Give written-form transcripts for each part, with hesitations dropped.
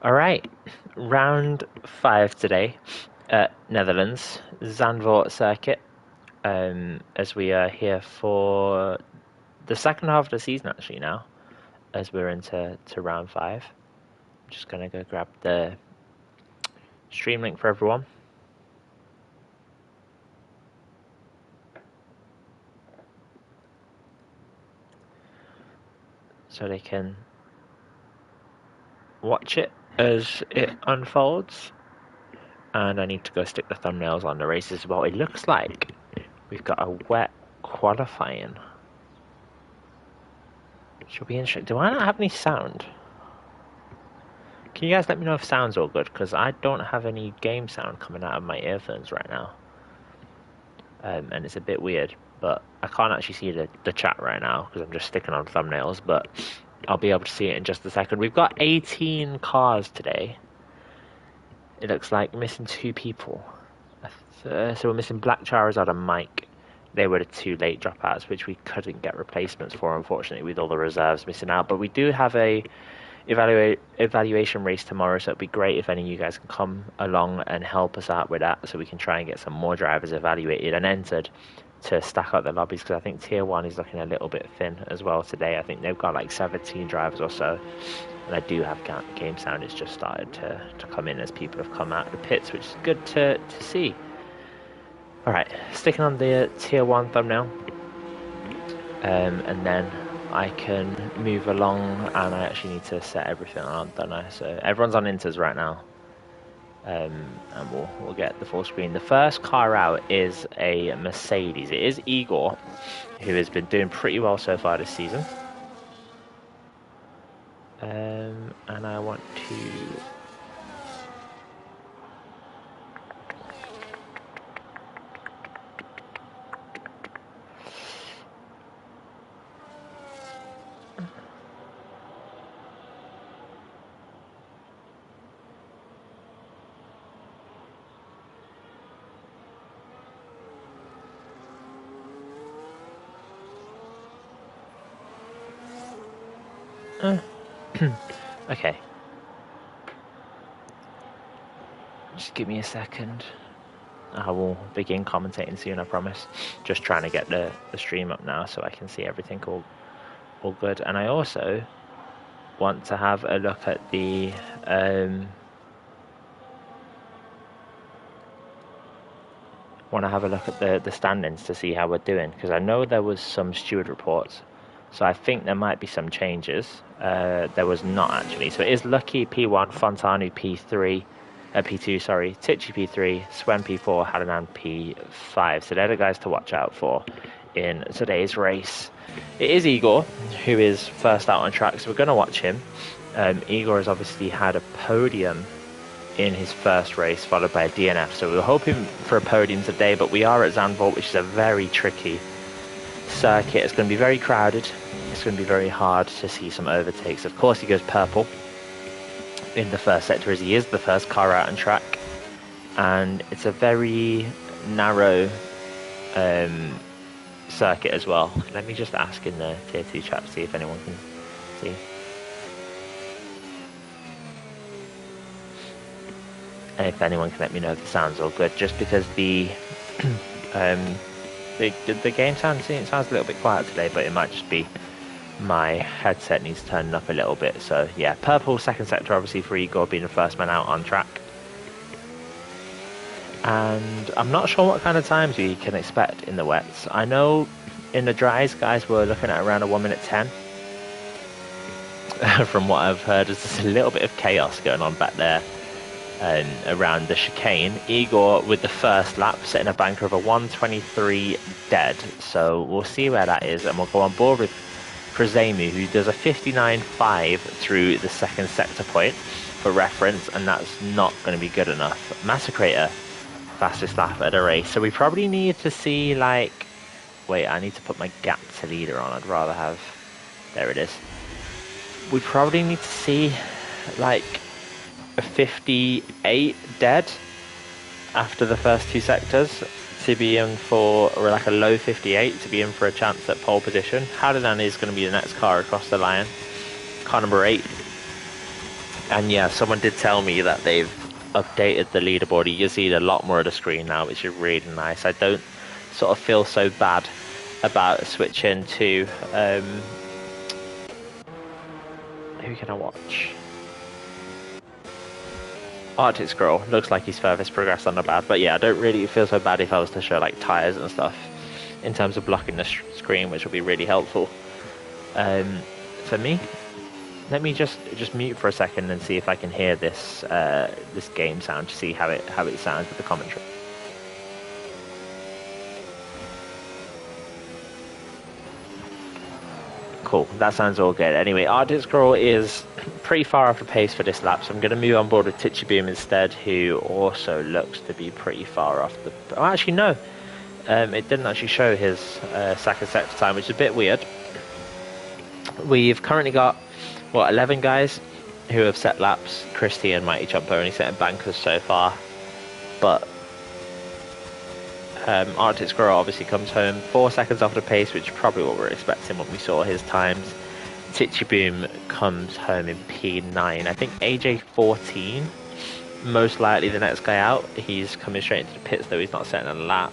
All right, round 5 today at Netherlands Zandvoort circuit. As we are here for the second half of the season, actually now, as we're into round 5. I'm just gonna go grab the stream link for everyone. So they can watch it as it unfolds. And I need to go stick the thumbnails on the races as well. It looks like we've got a wet qualifying. Should be interesting. Do I not have any sound? Can you guys let me know if sound's all good? Because I don't have any game sound coming out of my earphones right now. And it's a bit weird. But I can't actually see the chat right now because I'm just sticking on thumbnails. But I'll be able to see it in just a second. We've got 18 cars today. It looks like missing 2 people. So we're missing Black Charizard and Mike. They were the 2 late dropouts, which we couldn't get replacements for, unfortunately, with all the reserves missing out. But we do have a evaluation race tomorrow, so it'd be great if any of you guys can come along and help us out with that, so we can try and get some more drivers evaluated and entered to stack up the lobbies, because I think Tier 1 is looking a little bit thin as well today. I think they've got like 17 drivers or so. And I do have game sound. It's just started to come in as people have come out of the pits, which is good to see. Alright, sticking on the Tier 1 thumbnail. And then I can move along, and I actually need to set everything on, don't I? So everyone's on inters right now. And we'll get the full screen. The first car out is a Mercedes. It is Igor, who has been doing pretty well so far this season. And I want to okay. Just give me a second. I will begin commentating soon, I promise. Just trying to get the stream up now so I can see everything all good. And I also want to have a look at the the standings to see how we're doing, because I know there was some steward reports, so I think there might be some changes. There was not actually. So it is Lucky P1, Fontanu P3, P2, sorry, Tichy P3, Swen P4, Hadanan P5. So they're the guys to watch out for in today's race. It is Igor who is first out on track, so we're going to watch him. Igor has obviously had a podium in his first race, followed by a DNF. So we were hoping for a podium today, but we are at Zandvoort, which is a very tricky circuit. It's going to be very crowded. It's going to be very hard to see some overtakes. Of course, he goes purple in the first sector, as he is the first car out on track, and it's a very narrow circuit as well. Let me just ask in the tier 2 chat to see if anyone can see. And if anyone can let me know if the sound's all good, just because the game sound sounds a little bit quiet today, but it might just be my headset needs turning up a little bit. So yeah, purple second sector obviously for Igor, being the first man out on track. And I'm not sure what kind of times we can expect in the wets. I know in the dries, guys, we're looking at around a 1:10. From what I've heard, there's just a little bit of chaos going on back there and around the chicane. Igor with the first lap setting a banker of a 1:23 dead. So we'll see where that is, and we'll go on board with Krasemu, who does a 59.5 through the second sector point for reference, and that's not going to be good enough. Massacrator, fastest lap at a race. So we probably need to see, like, wait, I need to put my gap to leader on. I'd rather have, there it is. We probably need to see like a 58 dead after the first 2 sectors to be in for, or like a low 58 to be in for a chance at pole position. Howden is going to be the next car across the line. Car number 8 And yeah, someone did tell me that they've updated the leaderboard. You can see a lot more of the screen now, which is really nice. I don't sort of feel so bad about switching to who can I watch? Arctic Scroll. Looks like he's furthest progressed on the bad, but yeah, I don't really feel so bad if I was to show like tires and stuff in terms of blocking the screen, which will be really helpful. For me, let me just mute for a second and see if I can hear this this game sound to see how it sounds with the commentary. Cool, that sounds all good. Anyway, Arctic Scroll is pretty far off the pace for this lap, so I'm going to move on board with Titchy Boom instead, who also looks to be pretty far off the... Oh, actually, no. It didn't actually show his second sector time, which is a bit weird. We've currently got, what, 11 guys who have set laps. Christy and Mighty Jumper only setting bankers so far, but Arctic Squirrel obviously comes home 4 seconds off the pace, which is probably what we're expecting when we saw his times. Titchy Boom comes home in P9. I think AJ 14, most likely the next guy out. He's coming straight into the pits, though he's not setting a lap.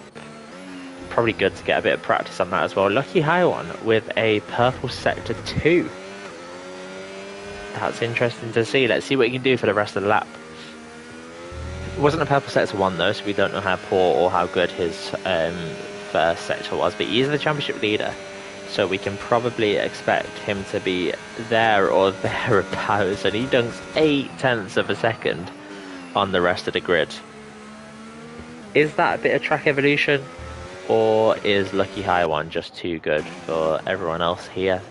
Probably good to get a bit of practice on that as well. Lucky High One with a purple sector 2. That's interesting to see. Let's see what he can do for the rest of the lap. It wasn't a purple sector 1 though, so we don't know how poor or how good his first sector was, but he is the championship leader, so we can probably expect him to be there or thereabouts, and he dunks 0.8 of a second on the rest of the grid. Is that a bit of track evolution, or is Lucky High One just too good for everyone else here?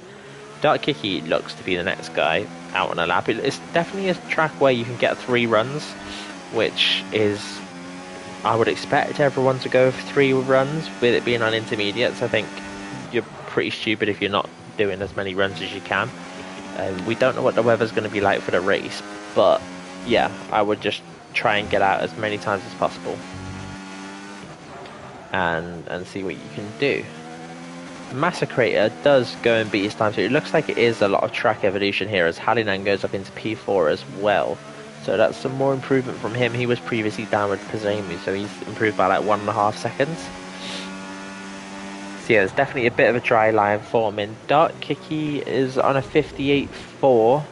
Dark Kiki looks to be the next guy out on a lap. It's definitely a track where you can get 3 runs, which is, I would expect everyone to go for 3 runs with it being on intermediates. I think you're pretty stupid if you're not doing as many runs as you can. We don't know what the weather's going to be like for the race, but yeah, I would just try and get out as many times as possible and see what you can do. Massacrator does go and beat his time, so it looks like it is a lot of track evolution here as Hallinan goes up into P4 as well. So that's some more improvement from him. He was previously down with Pazemu, so he's improved by like 1.5 seconds. So yeah, there's definitely a bit of a dry line forming. Dark Kiki is on a 58.4,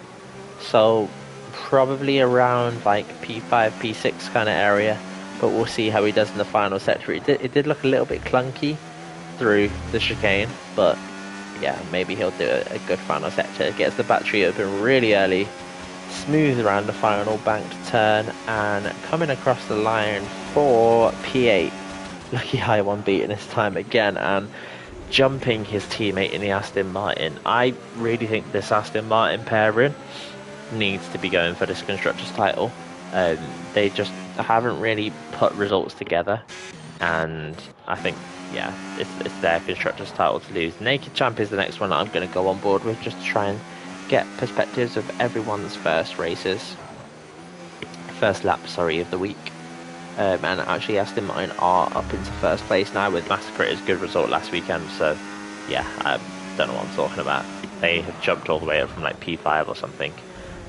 so probably around like P5, P6 kind of area. But we'll see how he does in the final sector. It did look a little bit clunky through the chicane, but yeah, maybe he'll do a good final sector. Gets the battery open really early. Smooth around the final banked turn and coming across the line for P8. Lucky High One beating his time again and jumping his teammate in the Aston Martin. I really think this Aston Martin pairing needs to be going for this Constructors title. They just haven't really put results together, and I think, yeah, it's their Constructors title to lose. Naked Champ is the next one that I'm going to go on board with, just to try and get perspectives of everyone's first lap of the week. And actually Aston Martin are up into first place now with Massacrator's good result last weekend, so yeah, I don't know what I'm talking about. They have jumped all the way up from like P5 or something,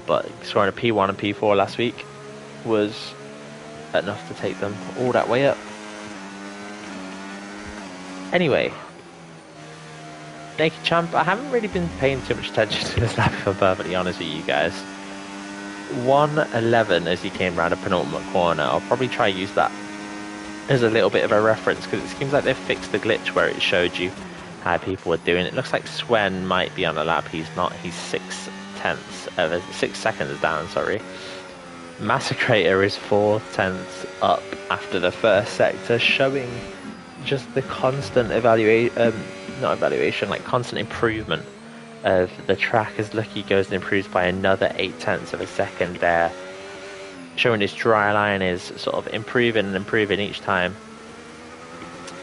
but scoring a P1 and P4 last week was enough to take them all that way up. Anyway, Naked Champ, I haven't really been paying too much attention to this lap, if I'm perfectly honest with you guys. 1:11 as he came around a penultimate corner. I'll probably try use that as a little bit of a reference, because it seems like they've fixed the glitch where it showed you how people were doing. It looks like Swen might be on a lap. He's not. He's 6 seconds down, sorry. Massacrator is 4 tenths up after the first sector, showing just the constant constant improvement of the track as Lucky goes and improves by another 0.8 of a second there, showing his dry line is sort of improving and improving each time,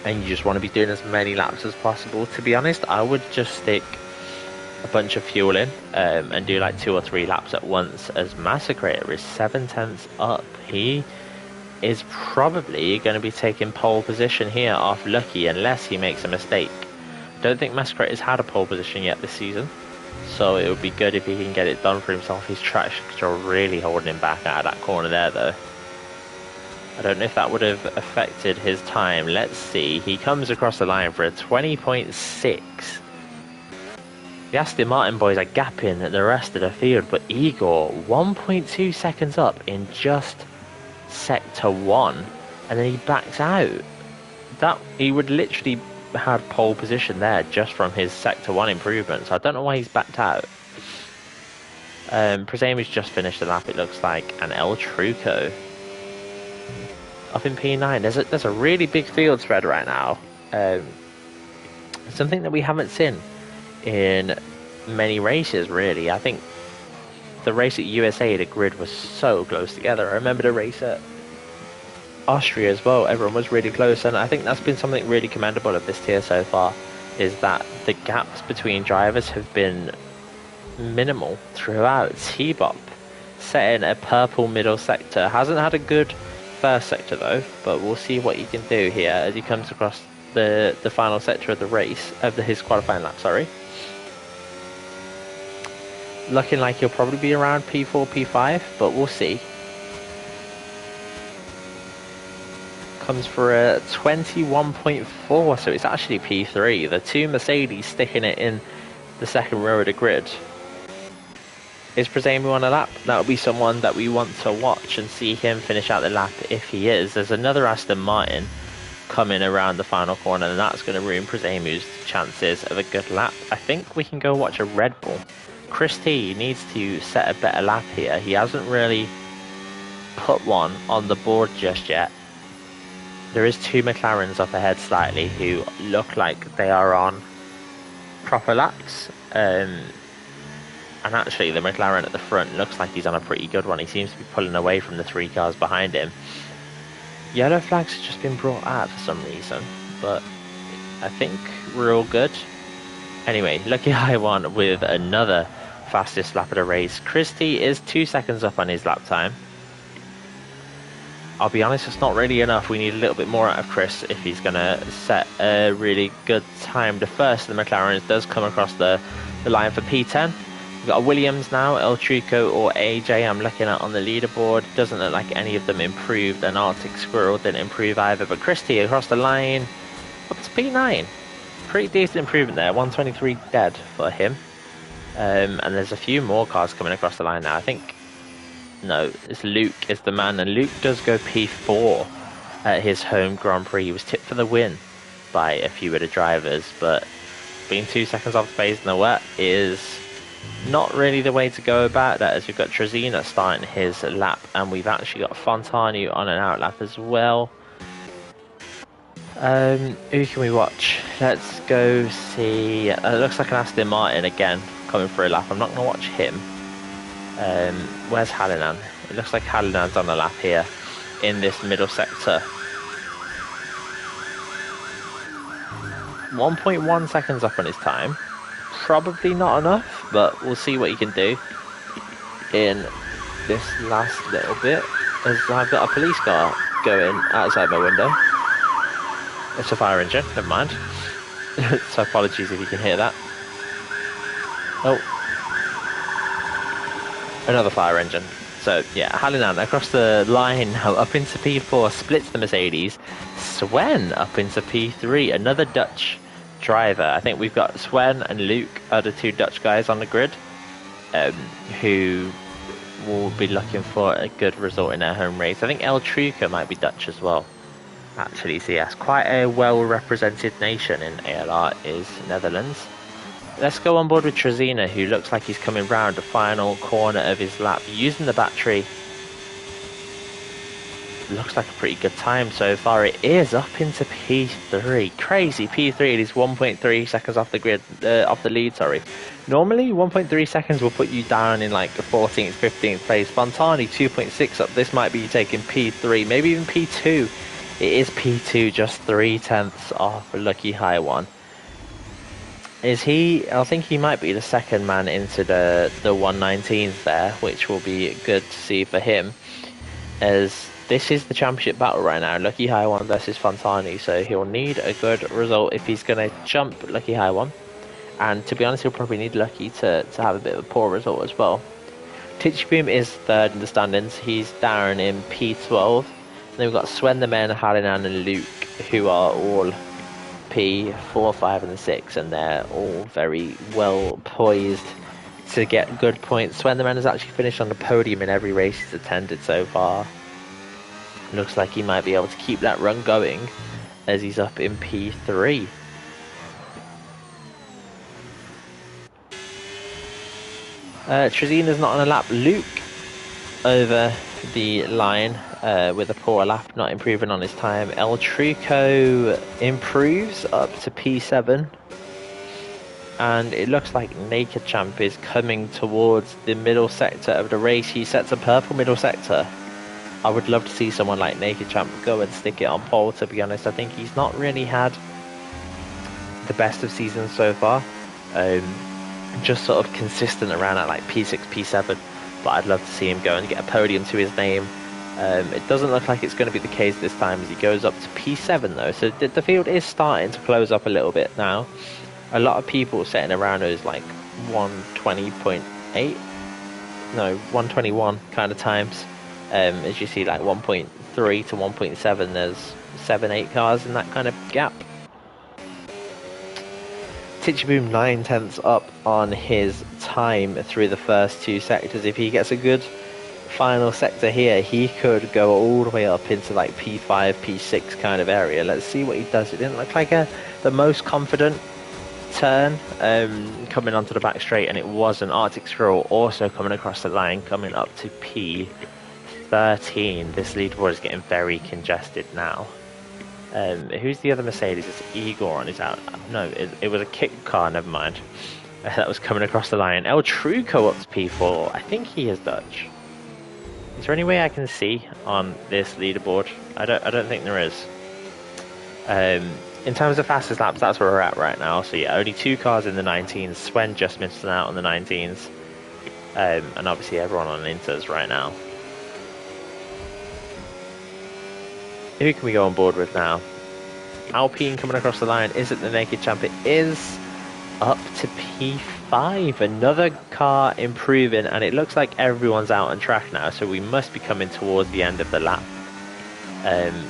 and you just want to be doing as many laps as possible. To be honest, I would just stick a bunch of fuel in and do like 2 or 3 laps at once, as Massacrator is 7 tenths up. He is probably going to be taking pole position here off Lucky unless he makes a mistake. Don't think Massacrator's had a pole position yet this season, So it would be good if he can get it done for himself. His traction control really holding him back out of that corner there, though. I don't know if that would have affected his time. Let's see. He comes across the line for a 20.6. The Aston Martin boys are gapping the rest of the field, but Igor 1.2 seconds up in just sector 1, and then he backs out. That he would literally have pole position there just from his sector 1 improvement, so I don't know why he's backed out. Prezamu's just finished the lap, it looks like, and El Truco up in P9. There's a really big field spread right now. Something that we haven't seen in many races, really. I think the race at USA, the grid was so close together. I remember the race at Austria as well. Everyone was really close, and I think that's been something really commendable of this tier so far, is that the gaps between drivers have been minimal throughout. T-Bop setting a purple middle sector. Hasn't had a good first sector though, but we'll see what he can do here as he comes across the final sector of the race, of his qualifying lap, sorry. Looking like he'll probably be around P4, P5, but we'll see. Comes for a 21.4, so it's actually P3. The two Mercedes sticking it in the second row of the grid. Is Prezamu on a lap? That'll be someone that we want to watch and see him finish out the lap if he is. There's another Aston Martin coming around the final corner, and that's going to ruin Prezamu's chances of a good lap. I think we can go watch a Red Bull. Chris T needs to set a better lap here. He hasn't really put one on the board just yet. There is two McLarens up ahead slightly who look like they are on proper laps. And actually the McLaren at the front looks like he's on a pretty good one. He seems to be pulling away from the three cars behind him. Yellow flags have just been brought out for some reason, but I think we're all good. Anyway, Lucky High One with another fastest lap of the race. Christie is 2 seconds up on his lap time. I'll be honest, it's not really enough. We need a little bit more out of Chris if he's going to set a really good time. The first of the McLarens does come across the line for P10. We've got a Williams now, El Truco or AJ I'm looking at on the leaderboard. Doesn't look like any of them improved, and Arctic Squirrel didn't improve either. But Christie across the line, up to P9. Pretty decent improvement there, 123 dead for him. And there's a few more cars coming across the line now. I think, no, it's Luke is the man, and Luke does go P4 at his home Grand Prix. He was tipped for the win by a few of the drivers, but being 2 seconds off the pace in the wet is not really the way to go about that, as we've got Trezina starting his lap, and we've actually got Fontanu on an out lap as well. Who can we watch? Let's go see. It looks like an Aston Martin again coming for a lap. I'm not going to watch him. Where's Hallinan? It looks like Hallinan's on a lap here in this middle sector. 1.1 seconds up on his time. Probably not enough, but we'll see what he can do in this last little bit, as I've got a police car going outside my window. It's a fire engine, never mind. So apologies if you can hear that. Oh, another fire engine. So yeah, Hallinan across the line now up into P4, splits the Mercedes. Sven up into P3, another Dutch driver. I think we've got Sven and Luke are the two Dutch guys on the grid, who will be looking for a good result in their home race. I think El Truco might be Dutch as well, actually. So yes, quite a well represented nation in ALR is Netherlands. Let's go on board with Trezina, who looks like he's coming round the final corner of his lap using the battery. Looks like a pretty good time so far. It is up into P3. Crazy P3. It is 1.3 seconds off the grid, off the lead, sorry. Normally 1.3 seconds will put you down in like the 14th, 15th place. Fontani 2.6 up. This might be taking P3, maybe even P2. It is P2, just 3/10 off Lucky High One. Is he? I think he might be the second man into the 119s there, which will be good to see for him, as this is the championship battle right now. Lucky High One versus Fontani, so he'll need a good result if he's going to jump Lucky High One. And to be honest, he'll probably need Lucky to have a bit of a poor result as well. Boom is third in the standings. He's down in P12. And then we've got Sven the Men, Halinan and Luke, who are all P4, 5 and 6, and they're all very well poised to get good points. Sven the Man has actually finished on the podium in every race he's attended so far. Looks like he might be able to keep that run going as he's up in P3. Trezina's not on a lap. Luke over the line with a poor lap, not improving on his time. El Truco improves up to P7. And it looks like Naked Champ is coming towards the middle sector of the race. He sets a purple middle sector. I would love to see someone like Naked Champ go and stick it on pole, to be honest. I think he's not really had the best of seasons so far. Just sort of consistent around at like P6, P7. But I'd love to see him go and get a podium to his name. It doesn't look like it's going to be the case this time as he goes up to P7 though. So the field is starting to close up a little bit now. A lot of people sitting around those like 120.8, no, 121 kind of times. As you see, like 1.3 to 1.7, there's 7-8 cars in that kind of gap. Boom 9/10 up on his time through the first two sectors. If he gets a good final sector here, he could go all the way up into like P5, P6 kind of area. Let's see what he does. It didn't look like the most confident turn coming onto the back straight, and it wasn't. Arctic Squirrel also coming across the line, coming up to P13. This leaderboard is getting very congested now. Who's the other Mercedes? It's Igor on his out. No, it was a kick car, never mind. That was coming across the line. El Truco up to P4. I think he is Dutch. Is there any way I can see on this leaderboard? I don't think there is. In terms of fastest laps, that's where we're at right now. So yeah, only 2 cars in the 19s. Sven just missing out on the 19s. And obviously everyone on Inters right now. Who can we go on board with now? Alpine coming across the line. Is it the Naked Champ? It is up to P5. Another car improving, and it looks like everyone's out on track now. So we must be coming towards the end of the lap.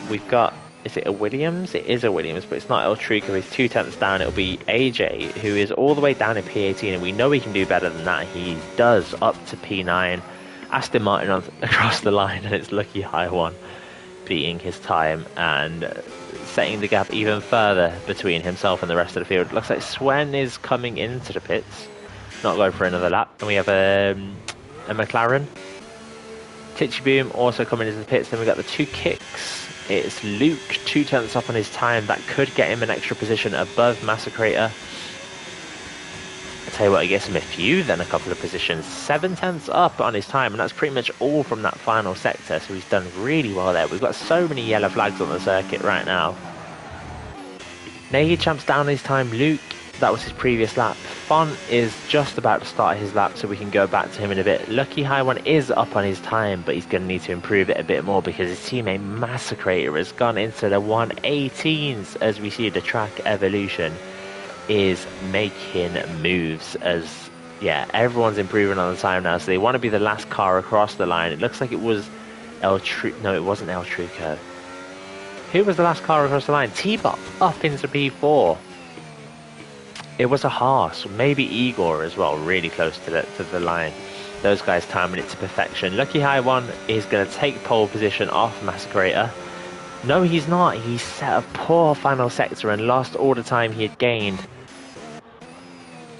We've got, is it a Williams? It is a Williams, but it's not El Truco. He's 2/10 down. It'll be AJ, who is all the way down in P18, and we know he can do better than that. He does, up to P9. Aston Martin across the line, and it's Lucky High One beating his time and setting the gap even further between himself and the rest of the field. It looks like Sven is coming into the pits, not going for another lap. And we have a McLaren. Boom also coming into the pits. Then we got the 2 kicks. It's Luke 2/10 up on his time. That could get him an extra position above Massacrator. I'll tell you what, it gets him a few, then a couple of positions. 7/10 up on his time, and that's pretty much all from that final sector, so he's done really well there. We've got so many yellow flags on the circuit right now. Naked Champ's down his time. Luke, that was his previous lap. Font is just about to start his lap, so we can go back to him in a bit. Lucky High One is up on his time, but he's going to need to improve it a bit more because his teammate Massacrator has gone into the 118s as we see the track evolution is making moves. As yeah, everyone's improving on the time now, so they want to be the last car across the line. It looks like it was no, it wasn't El Truco. Who was the last car across the line? T-Bot up into P4. It was a Haas, maybe Igor as well, really close to the line. Those guys timing it to perfection. Lucky High One is going to take pole position off Massacrator. No, he's not. He set a poor final sector and lost all the time he had gained.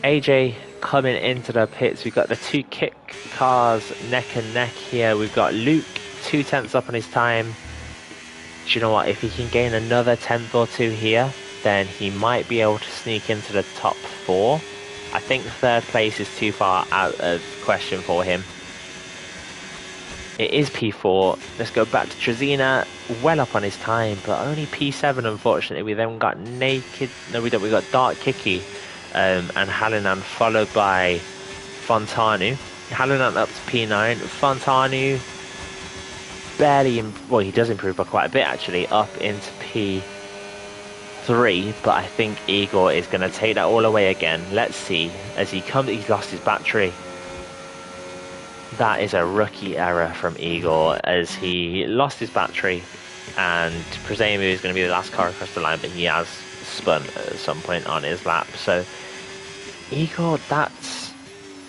AJ coming into the pits. We've got the 2 kick cars neck and neck here. We've got Luke 2/10 up on his time. Do you know what? If he can gain another 10th or 2 here, then he might be able to sneak into the top 4. I think 3rd place is too far out of question for him. It is P4. Let's go back to Trezina. Well up on his time, but only P7 unfortunately. We then got Naked. No, we don't. We got Dark Kiki and Halinan, followed by Fontanu. Halinan up to P9. Fontanu barely, well, he does improve by quite a bit actually, up into 3, but I think Igor is going to take that all away again. Let's see. As he comes, he's lost his battery. That is a rookie error from Igor, as he lost his battery, and Prezamu is going to be the last car across the line, but he has spun at some point on his lap. So Igor, that's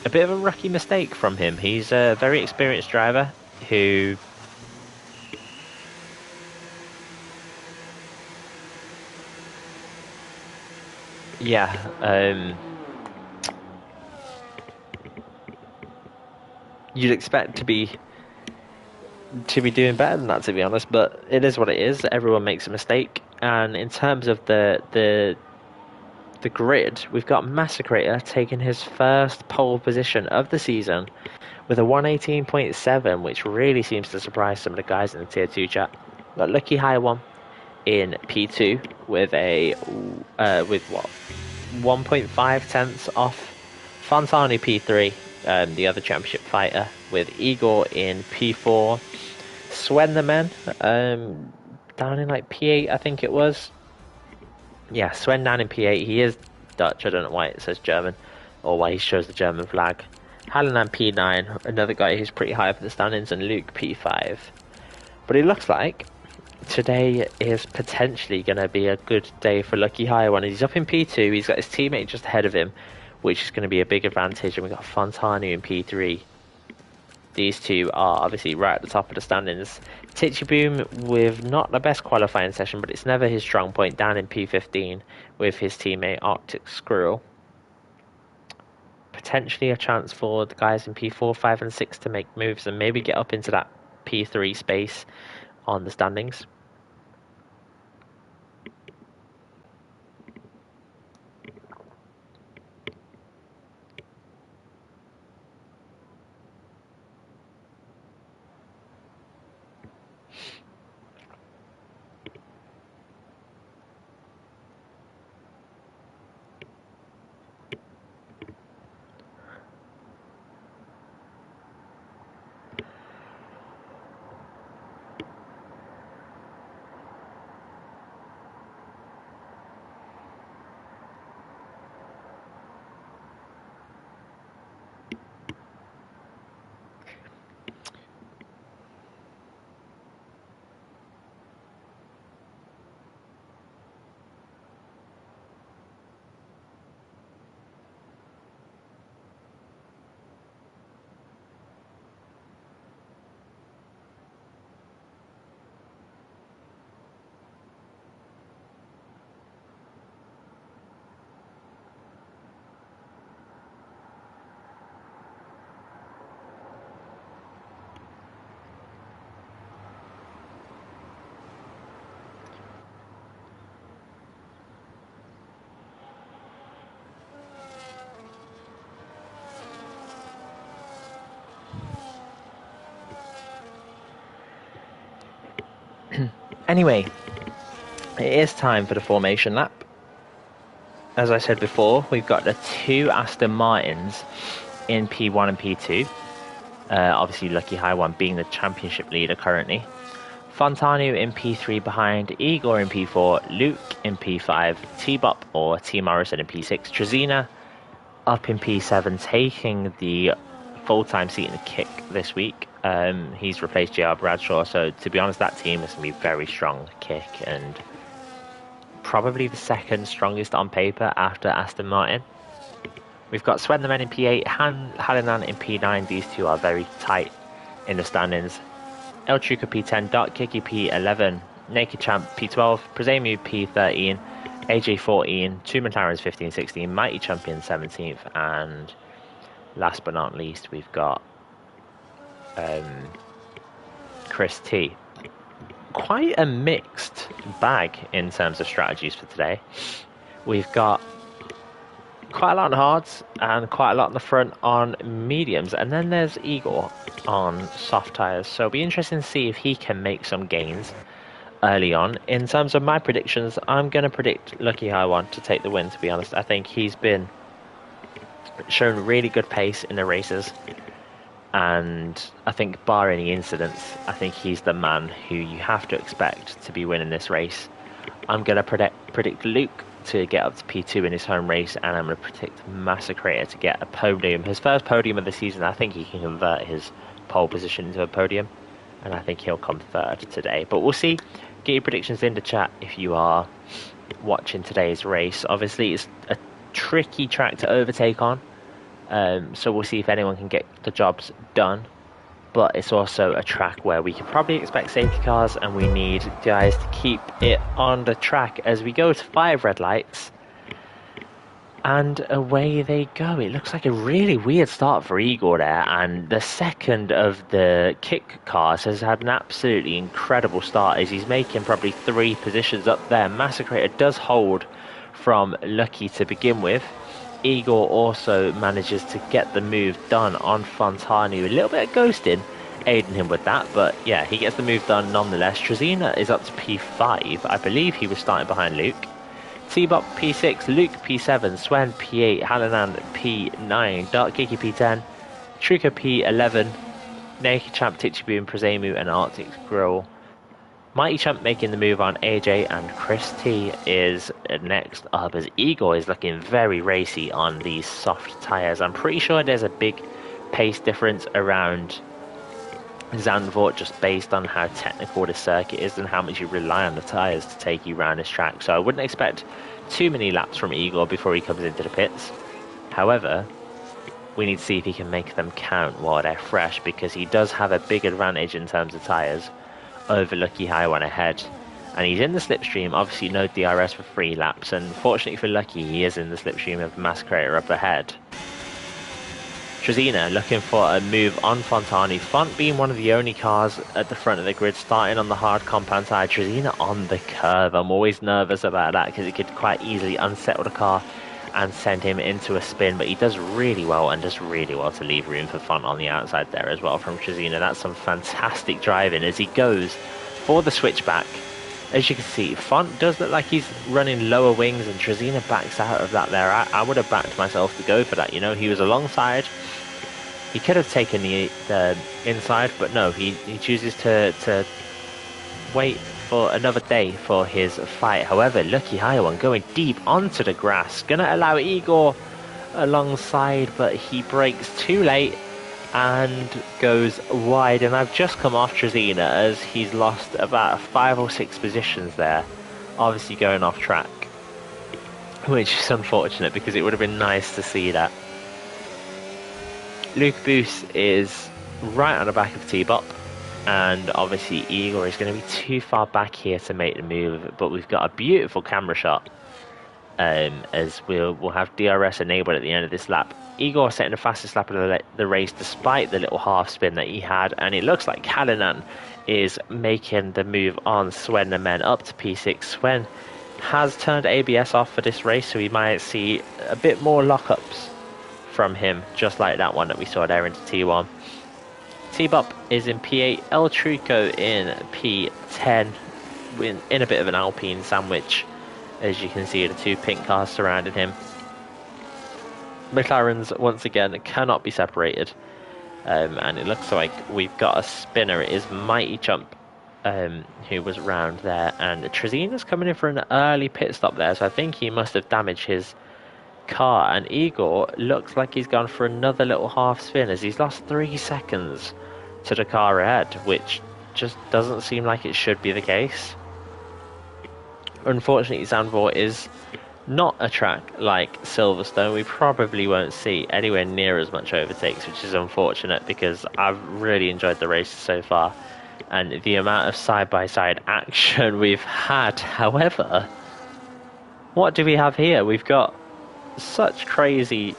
a bit of a rookie mistake from him. He's a very experienced driver who... Yeah, you'd expect to be doing better than that, to be honest, but it is what it is. Everyone makes a mistake. And in terms of the grid, we've got Massacrator taking his first pole position of the season with a 118.7, which really seems to surprise some of the guys in the tier 2 chat. Got Lucky High One in P2 with a with what, 1.5 tenths off Fontani P3, the other championship fighter, with Igor in P4. Sven the Man down in like P8, I think it was. Yeah, Sven down in P8. He is Dutch. I don't know why it says German, or why he shows the German flag. Halanan P9, another guy who's pretty high up in the standings, and Luke P5. But it looks like today is potentially going to be a good day for Lucky High One. He's up in P2. He's got his teammate just ahead of him, which is going to be a big advantage. And we've got Fontanu in P3. These two are obviously right at the top of the standings. Titchy Boom with not the best qualifying session, but it's never his strong point, down in P15 with his teammate Arctic Squirrel. Potentially a chance for the guys in P4, 5 and 6 to make moves and maybe get up into that P3 space on the standings. Anyway, it is time for the formation lap. As I said before, we've got the two Aston Martins in P1 and P2. Obviously, Lucky High One being the championship leader currently. Fontanu in P3 behind, Igor in P4, Luke in P5, T-Bop or T Morrison in P6, Trezina up in P7, taking the full-time seat in the kick this week. He's replaced JR Bradshaw, so to be honest, that team is going to be very strong kick and probably the second strongest on paper after Aston Martin. We've got Sven the Man in P8, Halanan in P9. These two are very tight in the standings. El Truca P10, Dark Kiki P11, Naked Champ P12, Prezamu P13, AJ 14, two McLarens 15, 16, Mighty Champion 17th, and last but not least, we've got Chris T. Quite a mixed bag in terms of strategies for today. We've got quite a lot on hards and quite a lot on the front on mediums, and then there's Igor on soft tyres, so it'll be interesting to see if he can make some gains early on. In terms of my predictions, I'm going to predict Lucky High One to take the win, to be honest. I think he's been shown really good pace in the races, and I think bar any incidents, I think he's the man who you have to expect to be winning this race. I'm going to predict Luke to get up to P2 in his home race, and I'm going to predict Massacrator to get a podium. His first podium of the season. I think he can convert his pole position into a podium, and I think he'll come third today. But we'll see. Get your predictions in the chat if you are watching today's race. Obviously, it's a tricky track to overtake on, so we'll see if anyone can get the jobs done. But it's also a track where we can probably expect safety cars, and we need guys to keep it on the track as we go to 5 red lights. And away they go. It looks like a really weird start for Igor there, and the second of the kick cars has had an absolutely incredible start as he's making probably 3 positions up there. Massacrator does hold from Lucky to begin with. Igor also manages to get the move done on Fontanu. A little bit of ghosting aiding him with that, but yeah, he gets the move done nonetheless. Trezina is up to P5. I believe he was starting behind Luke. T-Bop P6, Luke P7, Swen P8, Halanan P9, Dark Kiki P10, Truco P11, Naked Champ, Tichibu, Prezemu, and Arctic Grill. Mighty Champ making the move on AJ, and Chris T is next up as Igor is looking very racy on these soft tyres. I'm pretty sure there's a big pace difference around Zandvoort just based on how technical the circuit is and how much you rely on the tyres to take you around this track. So I wouldn't expect too many laps from Igor before he comes into the pits. However, we need to see if he can make them count while they're fresh, because he does have a big advantage in terms of tyres over Lucky Highwan ahead, and he's in the slipstream. Obviously no DRS for 3 laps, and fortunately for Lucky, he is in the slipstream of Massacrator up ahead. Trezina looking for a move on Fontani. Font being one of the only cars at the front of the grid starting on the hard compound side. Trezina on the curve. I'm always nervous about that because it could quite easily unsettle the car and send him into a spin, but he does really well, and does really well to leave room for Font on the outside there as well from Trezina. That's some fantastic driving as he goes for the switchback. As you can see, Font does look like he's running lower wings, and Trezina backs out of that there. I would have backed myself to go for that, you know. He was alongside. He could have taken the inside, but no, he chooses to wait for another day for his fight. However, Lucky Highwan going deep onto the grass, gonna allow Igor alongside, but he brakes too late and goes wide, and I've just come off Trezina as he's lost about 5 or 6 positions there, obviously going off track, which is unfortunate because it would have been nice to see that. Luke Boos is right on the back of T-Bop, and obviously Igor is going to be too far back here to make the move, but we've got a beautiful camera shot as we'll have DRS enabled at the end of this lap. Igor setting the fastest lap of the race despite the little half spin that he had, and it looks like Kalanan is making the move on Swen and men up to P6. Swen has turned ABS off for this race, so we might see a bit more lockups from him, just like that one that we saw there into T1. T-Bop is in P8, El Truco in P10, in a bit of an Alpine sandwich. As you can see, the 2 pink cars surrounding him. McLarens, once again, cannot be separated. And it looks like we've got a spinner. It is Mighty Chump who was around there. And Trezina's coming in for an early pit stop there, so I think he must have damaged his car. And Igor looks like he's gone for another little half spin as he's lost 3 seconds to the car ahead, which just doesn't seem like it should be the case. Unfortunately, Zandvoort is not a track like Silverstone. We probably won't see anywhere near as much overtakes, which is unfortunate because I've really enjoyed the race so far and the amount of side-by-side action we've had. However, what do we have here? We've got such crazy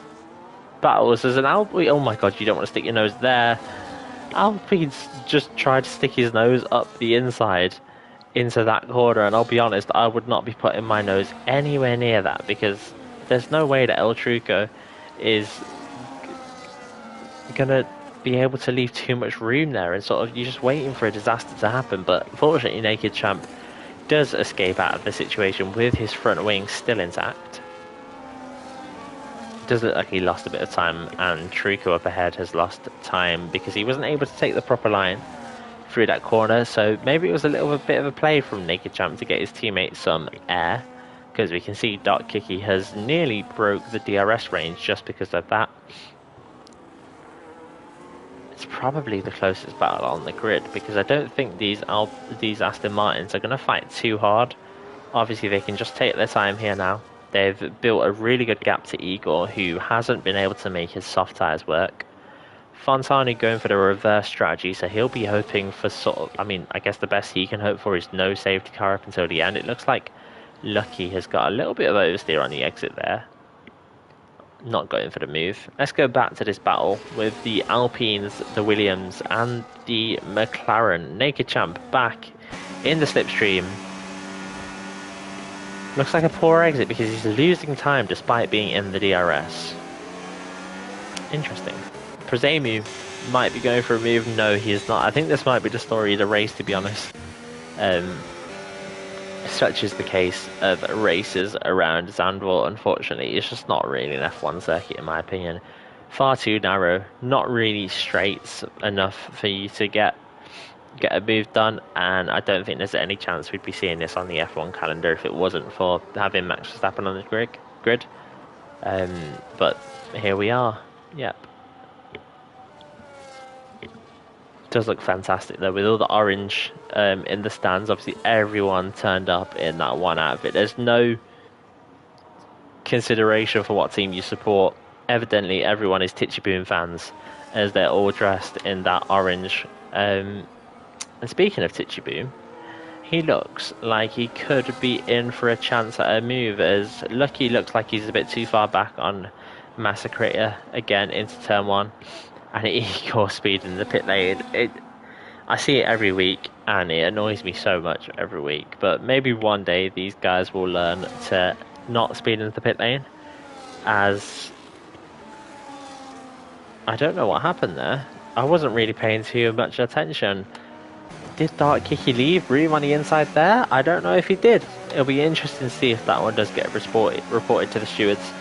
battles. There's an Alpine. Oh my god, you don't want to stick your nose there. Alpine's just tried to stick his nose up the inside into that corner, and I'll be honest, I would not be putting my nose anywhere near that because there's no way that El Truco is gonna be able to leave too much room there, and sort of you're just waiting for a disaster to happen. But fortunately, Naked Champ does escape out of the situation with his front wing still intact. It does look like he lost a bit of time, and Truco up ahead has lost time because he wasn't able to take the proper line through that corner. So maybe it was a little bit of a play from Naked Champ to get his teammate some air, because we can see Dark Kiki has nearly broke the DRS range just because of that. It's probably the closest battle on the grid, because I don't think these Aston Martins are going to fight too hard. Obviously they can just take their time here now. They've built a really good gap to Igor, who hasn't been able to make his soft tyres work. Fontana going for the reverse strategy, so he'll be hoping for sort of, I mean, I guess the best he can hope for is no safety car up until the end. It looks like Lucky has got a little bit of oversteer on the exit there. Not going for the move. Let's go back to this battle with the Alpines, the Williams, and the McLaren. Naked Champ back in the slipstream. Looks like a poor exit because he's losing time despite being in the DRS. Interesting. Prezemu might be going for a move. No, he is not. I think this might be the story of the race, to be honest. Such is the case of races around Zandvoort, unfortunately. It's just not really an F1 circuit, in my opinion. Far too narrow, not really straight enough for you to get a move done, and I don't think there's any chance we'd be seeing this on the F1 calendar if it wasn't for having Max Verstappen on the grid. But here we are. Yep. Does look fantastic though, with all the orange in the stands. Obviously everyone turned up in that one outfit. There's no consideration for what team you support. Evidently everyone is Tichiboom fans, as they're all dressed in that orange. And speaking of Tichiboom, he looks like he could be in for a chance at a move, as Lucky looks like he's a bit too far back on Massacrator again into turn 1. And Igor speed in the pit lane. I see it every week, and it annoys me so much every week. But maybe one day these guys will learn to not speed into the pit lane. As I don't know what happened there. I wasn't really paying too much attention. Did Dark Kiki leave room on the inside there? I don't know if he did. It'll be interesting to see if that one does get reported to the stewards,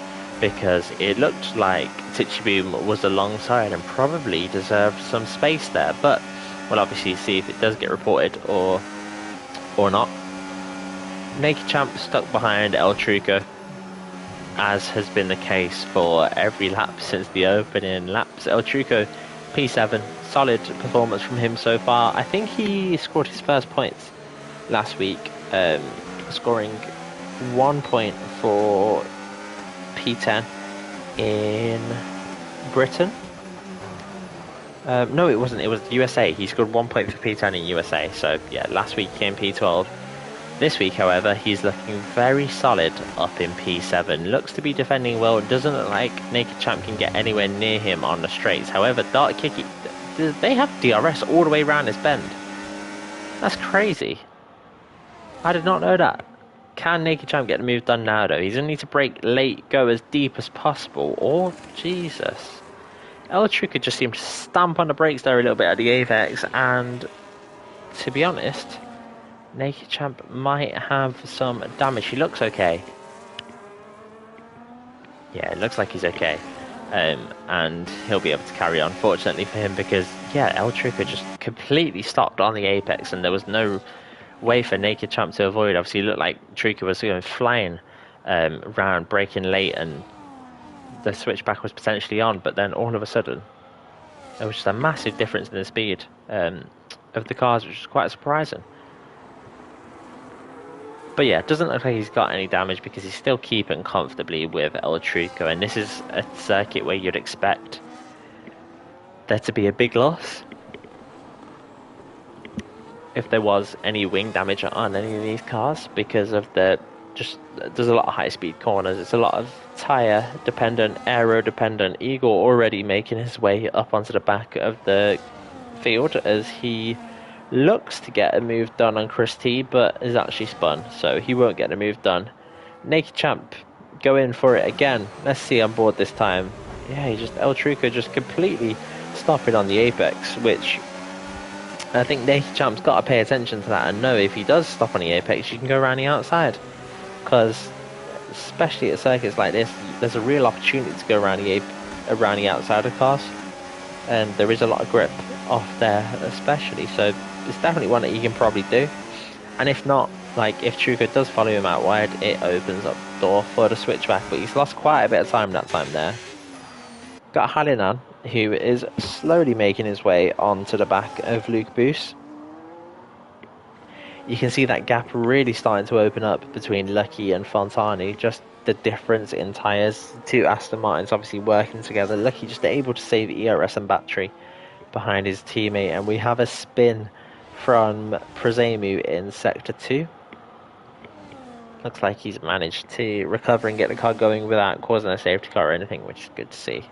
because it looked like Tichiboom was alongside and probably deserved some space there. But we'll obviously see if it does get reported or not. Naked Champ stuck behind El Truco, as has been the case for every lap since the opening laps. El Truco, P7, solid performance from him so far. I think he scored his first points last week, scoring 1 point for P10 in Britain. No, it wasn't. It was USA. He scored 1 point for P10 in USA. So yeah, last week he came P12. This week, however, he's looking very solid up in P7. Looks to be defending well. Doesn't look like Naked Champ can get anywhere near him on the straights. However, Dark Kiki, they have DRS all the way around this bend. That's crazy. I did not know that. Can Naked Champ get the move done now though? He's going to need to brake late, go as deep as possible. Oh, Jesus. El Truco just seemed to stamp on the brakes there a little bit at the apex, and to be honest, Naked Champ might have some damage. He looks okay. Yeah, it looks like he's okay. And he'll be able to carry on, fortunately for him, because yeah, El Truco just completely stopped on the apex and there was no way for Naked Champ to avoid. Obviously it looked like Truco was going flying around, braking late, and the switchback was potentially on, but then all of a sudden there was just a massive difference in the speed of the cars, which was quite surprising. But yeah, it doesn't look like he's got any damage because he's still keeping comfortably with El Truco, and this is a circuit where you'd expect there to be a big loss if there was any wing damage on any of these cars, because of there's a lot of high speed corners. It's a lot of tyre dependent, aero dependent. Igor already making his way up onto the back of the field as he looks to get a move done on Chris T, but is actually spun, so he won't get a move done. Naked Champ go in for it again. Let's see on board this time. Yeah, El Truco just completely stopping on the apex, which I think Naked Champ's got to pay attention to that and know if he does stop on the apex, you can go around the outside, because especially at circuits like this, there's a real opportunity to go around the outside of cars, and there is a lot of grip off there especially, so it's definitely one that you can probably do. And if not, like if Truco does follow him out wide, it opens up the door for the switchback, but he's lost quite a bit of time that time there. Got Hallinan, who is slowly making his way onto the back of Luke Boos. You can see that gap really starting to open up between Lucky and Fontani, just the difference in tyres. Two Aston Martins obviously working together. Lucky just able to save ERS and battery behind his teammate, and we have a spin from Prezemu in Sector 2. Looks like he's managed to recover and get the car going without causing a safety car or anything, which is good to see.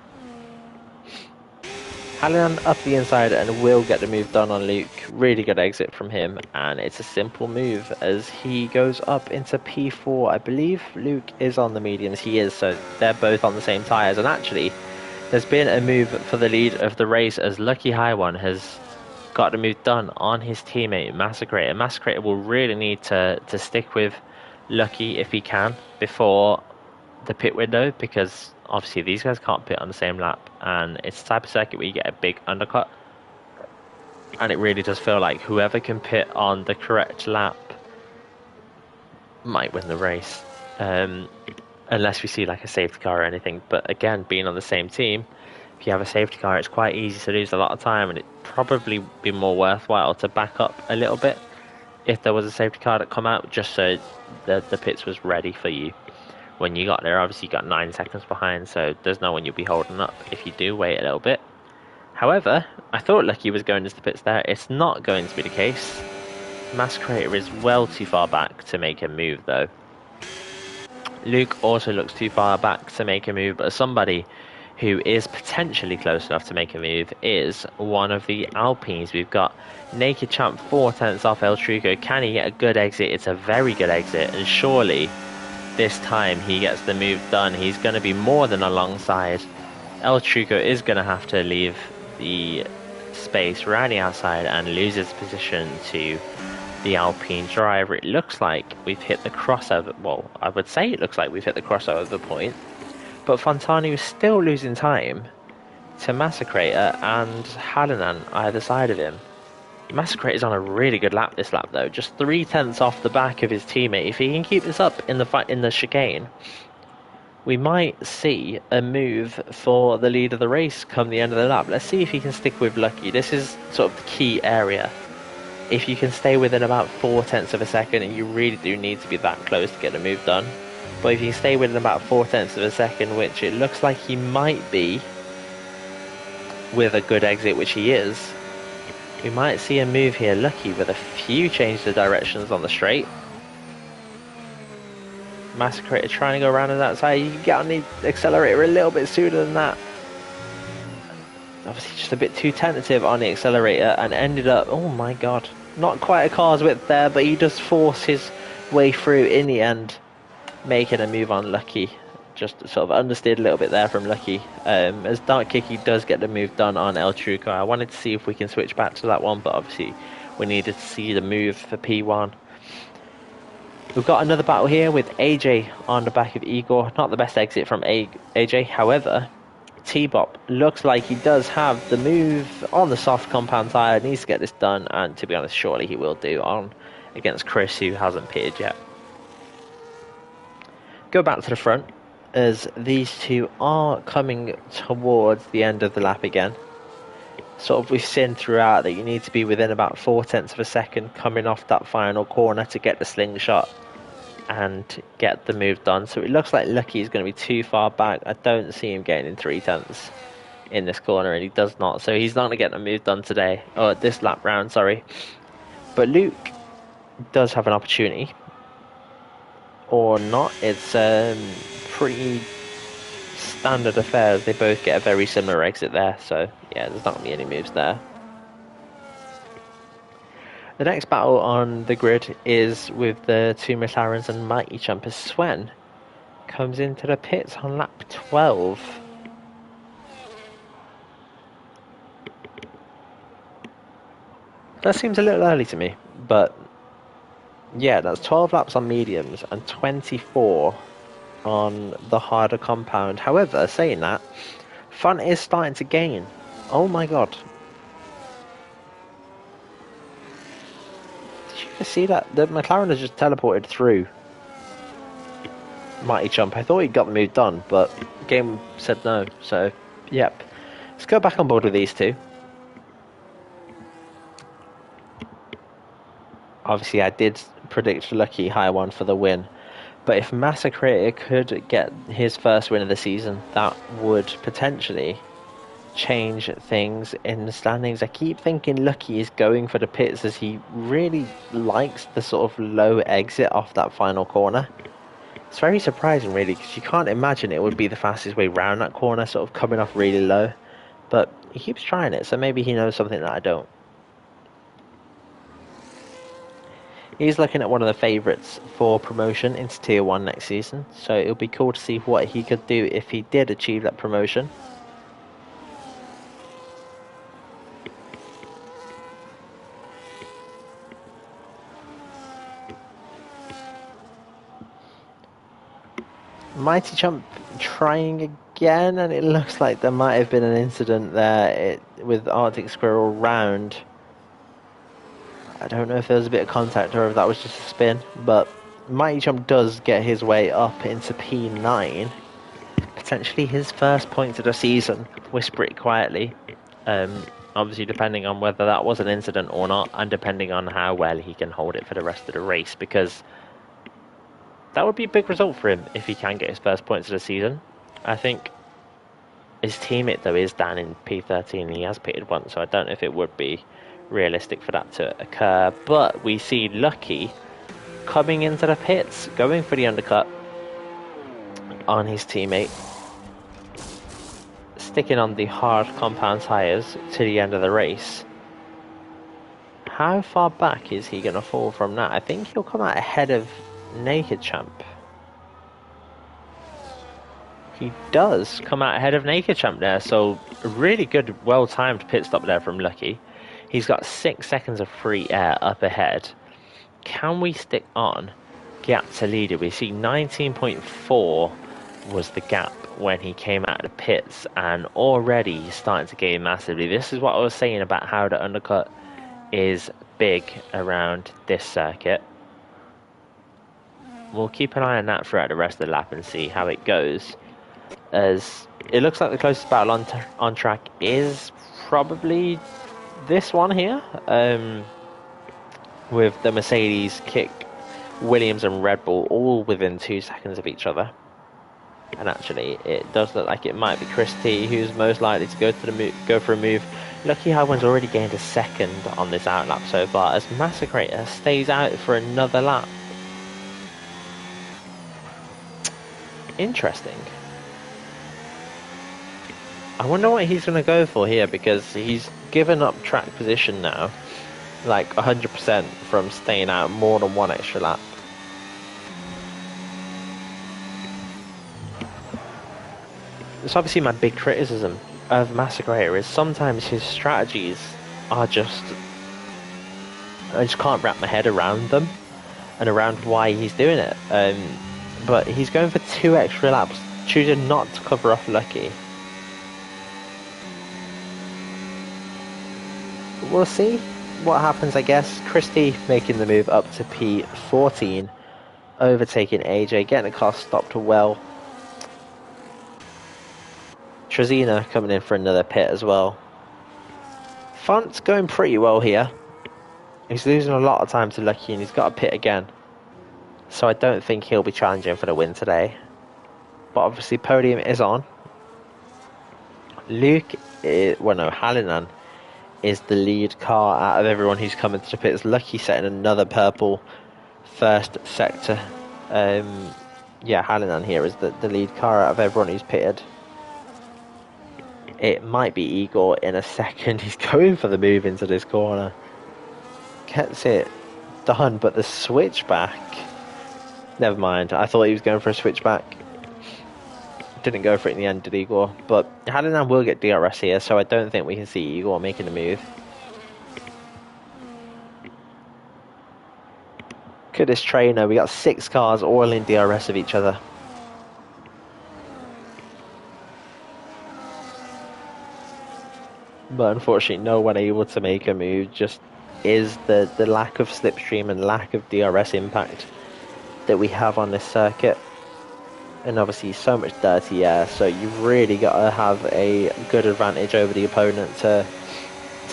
Hallinan up the inside and will get the move done on Luke. Really good exit from him, and it's a simple move as he goes up into P4. I believe Luke is on the mediums. He is, so they're both on the same tyres. And actually, there's been a move for the lead of the race as Lucky High One has got the move done on his teammate Massacrator. Massacrator will really need to stick with Lucky if he can before the pit window, because obviously these guys can't pit on the same lap, and it's the type of circuit where you get a big undercut, and it really does feel like whoever can pit on the correct lap might win the race, unless we see like a safety car or anything. But again, being on the same team, if you have a safety car, it's quite easy to lose a lot of time, and it'd probably be more worthwhile to back up a little bit if there was a safety car that come out, just so the pits was ready for you when you got there. Obviously you got 9 seconds behind, so there's no one you'll be holding up if you do wait a little bit. However, I thought Lucky was going into the pits there. It's not going to be the case. Massacrator is well too far back to make a move though. Luke also looks too far back to make a move, but somebody who is potentially close enough to make a move is one of the Alpines. We've got Naked Champ 4 tenths off El Truco. Can he get a good exit? It's a very good exit, and surely this time he gets the move done. He's going to be more than alongside. El Truco is going to have to leave the space right on the outside and lose his position to the Alpine driver. It looks like we've hit the crossover. Well, I would say it looks like we've hit the crossover point, but Fontani was still losing time to Massacrator and Hallinan either side of him. Massacrator's on a really good lap this lap though, just 3 tenths off the back of his teammate. If he can keep this up in the fight in the chicane, we might see a move for the lead of the race come the end of the lap. Let's see if he can stick with Lucky. This is sort of the key area. If you can stay within about 4 tenths of a second, and you really do need to be that close to get the move done, but if you can stay within about 4 tenths of a second, which it looks like he might be with a good exit, which he is, we might see a move here. Lucky with a few changes of directions on the straight. Massacrator trying to go around on that side. You can get on the accelerator a little bit sooner than that. Obviously just a bit too tentative on the accelerator and ended up, oh my god, not quite a car's width there, but he does force his way through in the end, making a move on Lucky. Just sort of understeered a little bit there from Lucky. As Dark Kicky does get the move done on El Truco. I wanted to see if we can switch back to that one, but obviously we needed to see the move for P1. We've got another battle here with AJ on the back of Igor. Not the best exit from AJ, however, T-Bop looks like he does have the move on the soft compound tyre. Needs to get this done, and to be honest, surely he will do on against Chris, who hasn't pitted yet. Go back to the front, as these two are coming towards the end of the lap again. Sort of we've seen throughout that you need to be within about 4 tenths of a second coming off that final corner to get the slingshot and get the move done. So it looks like Lucky is going to be too far back. I don't see him getting in 3 tenths in this corner, and he does not. So he's not going to get the move done today, or this lap round, sorry. But Luke does have an opportunity, or not. It's pretty standard affairs. They both get a very similar exit there, so yeah, there's not going to be any moves there. The next battle on the grid is with the two McLarens and Mighty Jumpers. Sven comes into the pits on lap 12. That seems a little early to me, but yeah, that's 12 laps on mediums and 24 on the harder compound. However, saying that, fun is starting to gain. Oh my god. Did you guys see that? The McLaren has just teleported through Mighty Jump. I thought he got the move done, but game said no. So, yep. Let's go back on board with these two. Obviously, I did predict Lucky high one for the win. But if Massacre could get his first win of the season, that would potentially change things in the standings. I keep thinking Lucky is going for the pits as he really likes the sort of low exit off that final corner. It's very surprising really, because you can't imagine it would be the fastest way round that corner, sort of coming off really low. But he keeps trying it, so maybe he knows something that I don't. He's looking at one of the favourites for promotion into Tier 1 next season, so it'll be cool to see what he could do if he did achieve that promotion. Mighty Jump trying again, and it looks like there might have been an incident there with Arctic Squirrel round. I don't know if there was a bit of contact or if that was just a spin, but Mighty Jump does get his way up into P9. Potentially his first point of the season, whisper it quietly. Obviously depending on whether that was an incident or not, and depending on how well he can hold it for the rest of the race, because that would be a big result for him if he can get his first points of the season. I think his teammate though is down in P13 and he has pitted once, so I don't know if it would be realistic for that to occur. But we see Lucky coming into the pits, going for the undercut on his teammate, sticking on the hard compound tyres to the end of the race. How far back is he going to fall from that? I think he'll come out ahead of Naked Champ. He does come out ahead of Naked Champ there, so a really good, well-timed pit stop there from Lucky. He's got 6 seconds of free air up ahead. Can we stick on gap to leader? We see 19.4 was the gap when he came out of the pits, and already he's starting to gain massively. This is what I was saying about how the undercut is big around this circuit. We'll keep an eye on that throughout the rest of the lap and see how it goes, as it looks like the closest battle on track is probably this one here, with the Mercedes, Kick, Williams and Red Bull all within 2 seconds of each other. And actually it does look like it might be Chris T who's most likely to go for a move. Lucky Highway's already gained a second on this outlap so far, as Massacrator stays out for another lap. Interesting. I wonder what he's going to go for here, because he's given up track position now, like 100% from staying out more than one extra lap. It's obviously my big criticism of Massacrator is sometimes his strategies are just, I just can't wrap my head around them and around why he's doing it. But he's going for 2 extra laps, choosing not to cover off Lucky. We'll see what happens, I guess. Christie making the move up to P14, overtaking AJ, getting the car stopped well. Trezina coming in for another pit as well. Font's going pretty well here. He's losing a lot of time to Lucky, and he's got a pit again. So I don't think he'll be challenging for the win today. But obviously podium is on. Hallinan is the lead car out of everyone who's come into the pits. Lucky setting another purple first sector. Hallinan here is the lead car out of everyone who's pitted. It might be Igor in a second. He's going for the move into this corner. Gets it done, but the switchback. Never mind. I thought he was going for a switchback. Didn't go for it in the end, did Igor? But Hallinan will get DRS here, so I don't think we can see Igor making a move. Look at this trainer. We got 6 cars all in DRS of each other. But unfortunately, no one able to make a move. Just is the lack of slipstream and lack of DRS impact that we have on this circuit. And obviously so much dirty air, so you've really got to have a good advantage over the opponent to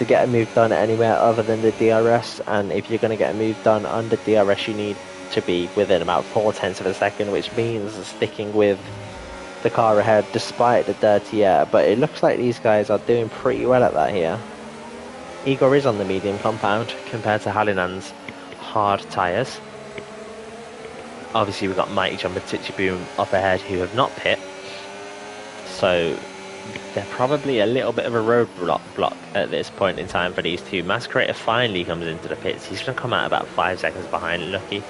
get a move done anywhere other than the DRS. And if you're going to get a move done under DRS, you need to be within about 0.4 of a second, which means sticking with the car ahead despite the dirty air. But it looks like these guys are doing pretty well at that here. Igor is on the medium compound compared to Halinan's hard tyres. Obviously we've got Mighty Jump and Titchy Boom up ahead who have not pit, so they're probably a little bit of a roadblock at this point in time for these two. Masquerator finally comes into the pits. He's going to come out about 5 seconds behind Lucky,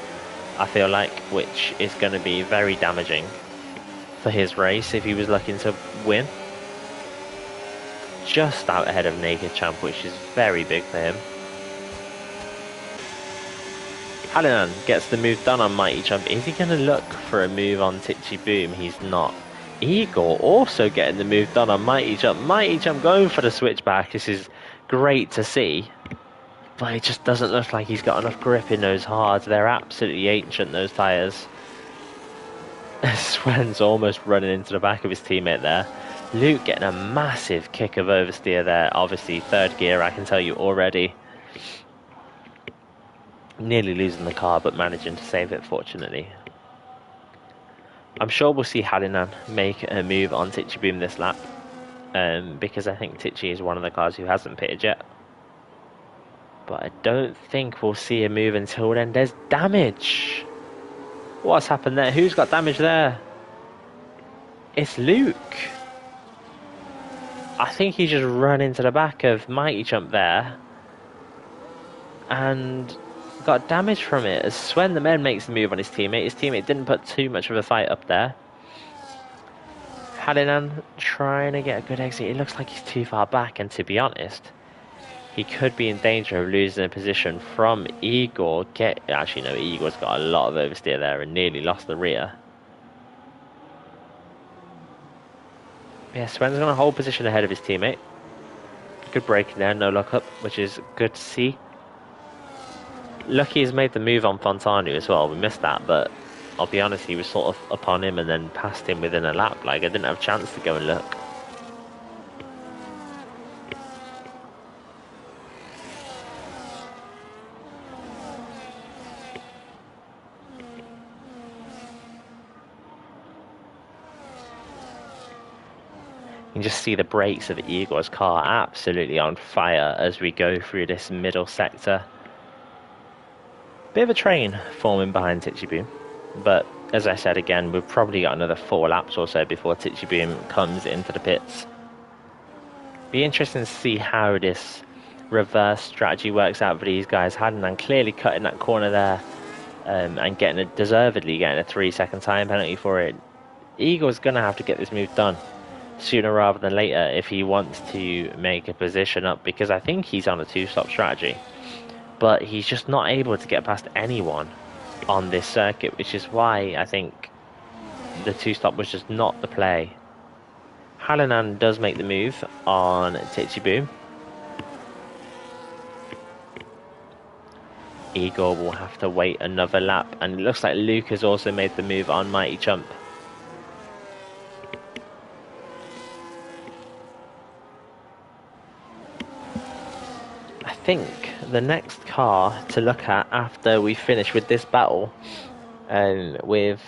I feel like, which is going to be very damaging for his race if he was looking to win. Just out ahead of Naked Champ, which is very big for him. Hallinan gets the move done on Mighty Jump. Is he going to look for a move on Titchy Boom? He's not. Igor also getting the move done on Mighty Jump. Mighty Jump going for the switchback. This is great to see. But it just doesn't look like he's got enough grip in those hards. They're absolutely ancient, those tyres. Swen's almost running into the back of his teammate there. Luke getting a massive kick of oversteer there. Obviously, third gear, I can tell you already. Nearly losing the car, but managing to save it, fortunately. I'm sure we'll see Hallinan make a move on Titchy Boom this lap. Because I think Titchy is one of the cars who hasn't pitted yet. But I don't think we'll see a move until then. There's damage. What's happened there? Who's got damage there? It's Luke. I think he just run into the back of Mighty Jump there. And got damage from it as Swen the Man makes the move on his teammate. His teammate didn't put too much of a fight up there. Hallinan trying to get a good exit. It looks like he's too far back, and to be honest, he could be in danger of losing a position from Igor. Actually, no, Igor's got a lot of oversteer there and nearly lost the rear. Yeah, Swen's going to hold position ahead of his teammate. Good braking there, no lock up, which is good to see. Lucky has made the move on Fontanu as well. We missed that, but I'll be honest, he was sort of upon him and then passed him within a lap. Like, I didn't have a chance to go and look. You can just see the brakes of Igor's car absolutely on fire as we go through this middle sector. Bit of a train forming behind Titchy Boom, but as I said again, we've probably got another 4 laps or so before Titchy Boom comes into the pits. Be interesting to see how this reverse strategy works out for these guys. Hadnan clearly cutting that corner there and deservedly getting a 3-second time penalty for it. Igor's going to have to get this move done sooner rather than later if he wants to make a position up, because I think he's on a 2-stop strategy. But he's just not able to get past anyone on this circuit, which is why I think the 2-stop was just not the play. Hallinan does make the move on Titchy Boom. Igor will have to wait another lap, and it looks like Luke has also made the move on Mighty Jump. I think the next car to look at after we finish with this battle with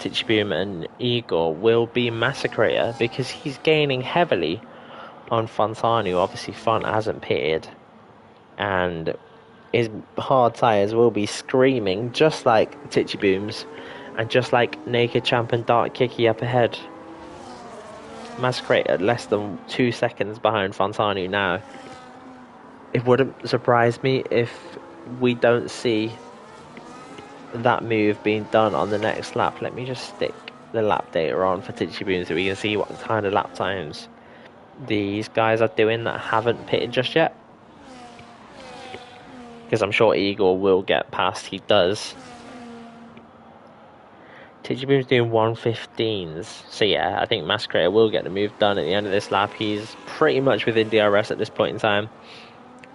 Titchy Boom and Igor will be Massacrator, because he's gaining heavily on Fontanu. Obviously Font hasn't pitted and his hard tyres will be screaming just like Titchy Boom's and just like Naked Champ and Dark Kicky up ahead. Massacrator less than 2 seconds behind Fontanu now. It wouldn't surprise me if we don't see that move being done on the next lap. Let me just stick the lap data on for Titchy Boom so we can see what kind of lap times these guys are doing that haven't pitted just yet. Because I'm sure Igor will get past. He does. Titchy Boom's doing 1:15s. So yeah, I think Masquerader will get the move done at the end of this lap. He's pretty much within DRS at this point in time.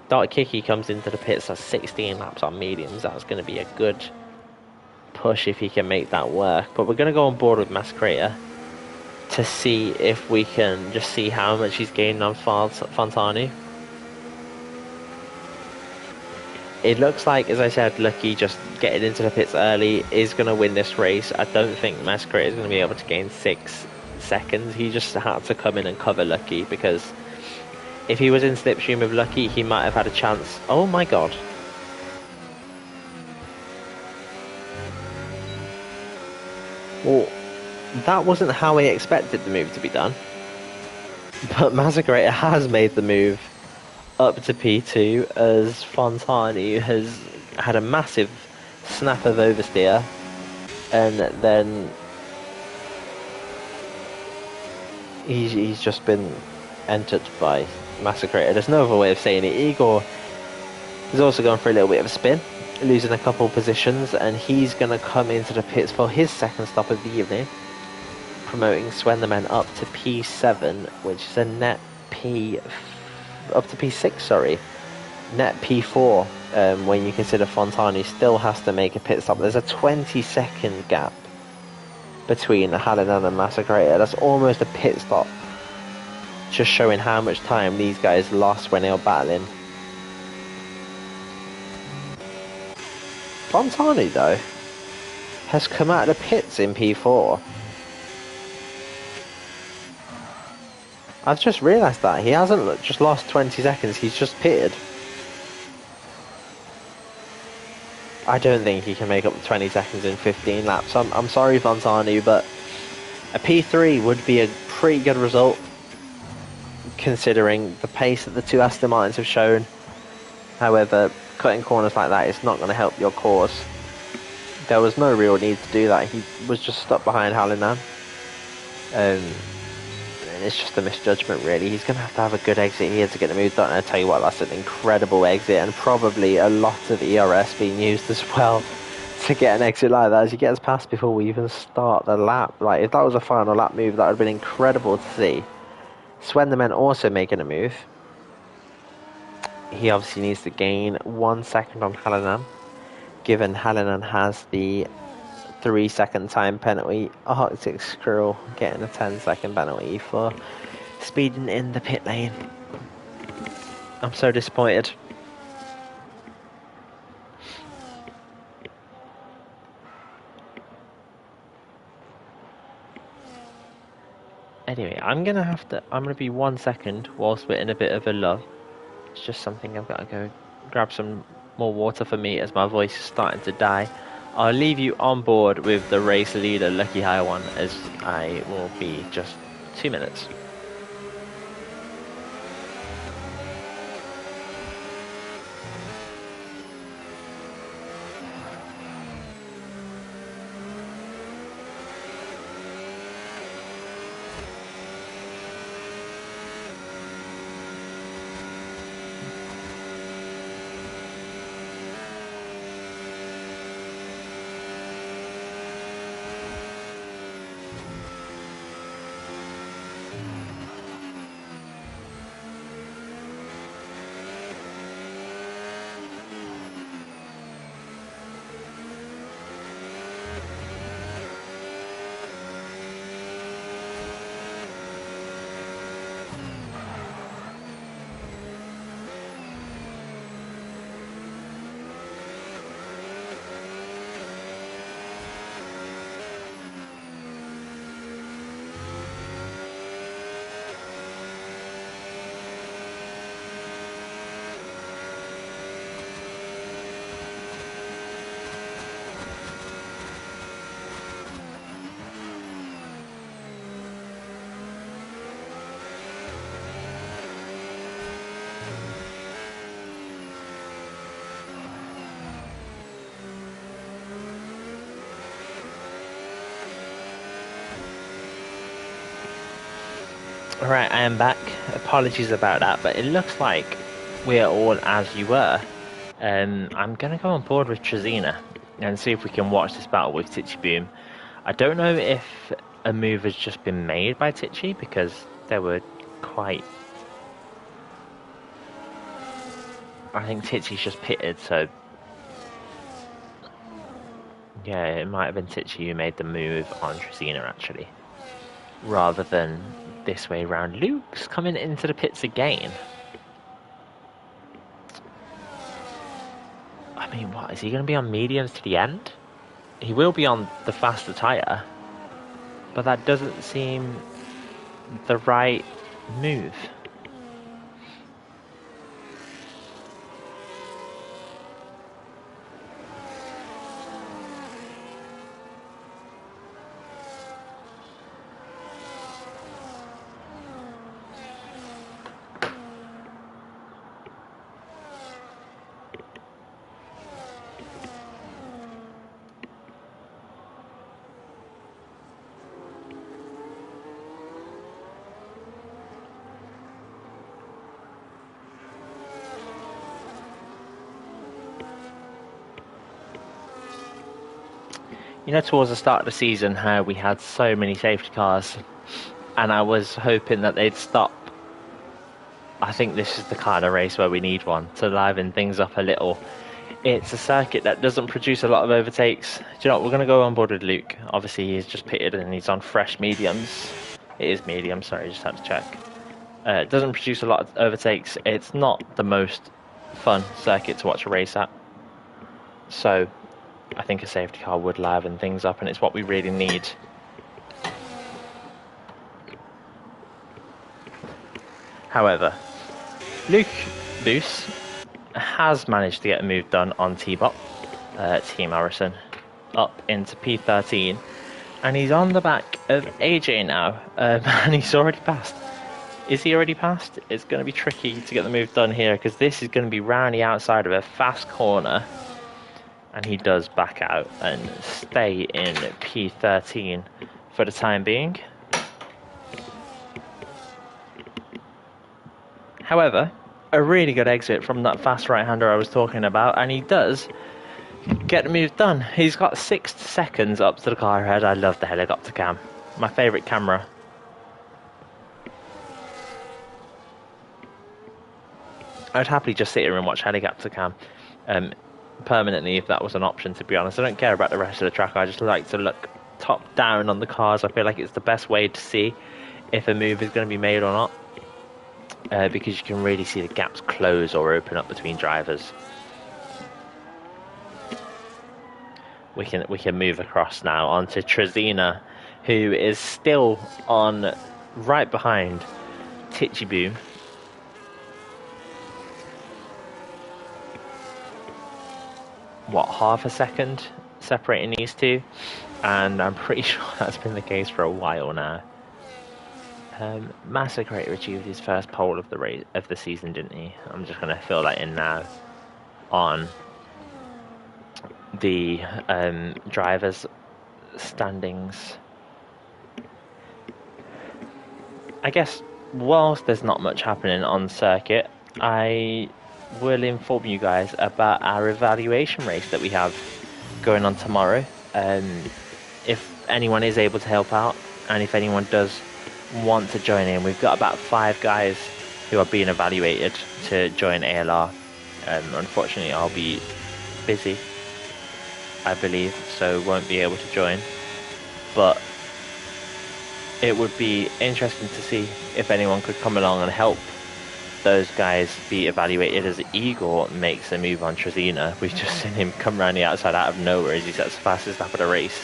Dark Kiki comes into the pits at 16 laps on mediums. That's going to be a good push if he can make that work. But we're going to go on board with Masquerator to see if we can just see how much he's gained on Fontani. It looks like, as I said, Lucky just getting into the pits early is going to win this race. I don't think Masquerator is going to be able to gain 6 seconds. He just had to come in and cover Lucky, because if he was in slipstream with Lucky, he might have had a chance. Oh my god. Well, that wasn't how I expected the move to be done. But Masquerator has made the move up to P2 as Fontani has had a massive snap of oversteer, and then he's just been entered by Masquerator. There's no other way of saying it. Igor has also gone for a little bit of a spin, losing a couple positions, and he's going to come into the pits for his second stop of the evening, promoting Sven the Man up to P7, which is a net P up to P6, sorry, net P4, when you consider Fontani still has to make a pit stop. There's a 20-second gap between Hallinan and Masquerator. That's almost a pit stop, just showing how much time these guys lost when they were battling. Fontani, though, has come out of the pits in P4. I've just realised that. He hasn't just lost 20 seconds, he's just pitted. I don't think he can make up the 20 seconds in 15 laps. I'm sorry, Fontani, but a P3 would be a pretty good result, considering the pace that the two Aston Martins have shown. However, cutting corners like that is not going to help your course. There was no real need to do that. He was just stuck behind Hallinan. It's just a misjudgment, really. He's going to have a good exit here to get the move done. I tell you what, that's an incredible exit, and probably a lot of ERS being used as well to get an exit like that as he gets past before we even start the lap. Like, if that was a final lap move, that would have been incredible to see. Sven the Man also making a move. He obviously needs to gain 1 second on Hallinan, given Hallinan has the 3-second time penalty. Arctic Squirrel getting a 10-second penalty for speeding in the pit lane. I'm so disappointed. Anyway, I'm gonna be 1 second whilst we're in a bit of a lull. It's just something I've got to go grab some more water for me as my voice is starting to die. I'll leave you on board with the race leader, Lucky High One, as I will be just 2 minutes. Alright, I am back. Apologies about that, but it looks like we're all as you were. I'm going to go on board with Trezina and see if we can watch this battle with Titchy Boom. I don't know if a move has just been made by Titchy, because there were quite I think Titsky's just pitted, so yeah, it might have been Titsky who made the move on Trizina actually, rather than this way round. Luke's coming into the pits again. I mean, what, is he going to be on mediums to the end? He will be on the faster tyre, but that doesn't seem the right move. You know, towards the start of the season, how we had so many safety cars, and I was hoping that they'd stop. I think this is the kind of race where we need one to liven things up a little. It's a circuit that doesn't produce a lot of overtakes. Do you know what? We're going to go on board with Luke. Obviously, he's just pitted and he's on fresh mediums. It is medium, sorry, just had to check. It doesn't produce a lot of overtakes. It's not the most fun circuit to watch a race at. So I think a safety car would liven things up, and it's what we really need. However, Luke Boos has managed to get a move done on T-Bot, Team Harrison, up into P13, and he's on the back of AJ now, and he's already passed. Is he already passed? It's going to be tricky to get the move done here, because this is going to be round the outside of a fast corner. And he does back out and stay in P13 for the time being. However, a really good exit from that fast right-hander I was talking about, and he does get the move done. He's got 6 seconds up to the car ahead. I love the helicopter cam. My favourite camera. I'd happily just sit here and watch helicopter cam. Permanently, if that was an option, to be honest. I don't care about the rest of the track. I just like to look top down on the cars. I feel like it's the best way to see if a move is going to be made or not, because you can really see the gaps close or open up between drivers. We can move across now onto Trizina, who is still on right behind Titchy. What, half a second separating these two, and I'm pretty sure that's been the case for a while now. Massacrator achieved his first pole of the race of the season, didn't he? I'm just going to fill that in now on the drivers' standings. I guess whilst there's not much happening on circuit, I will inform you guys about our evaluation race that we have going on tomorrow. If anyone is able to help out, and if anyone does want to join in, we've got about 5 guys who are being evaluated to join ALR. Unfortunately, I'll be busy, I believe, so won't be able to join, but it would be interesting to see if anyone could come along and help those guys be evaluated as Igor makes a move on Trizina. We've just seen him come around the outside out of nowhere as he sets the fastest lap of the race.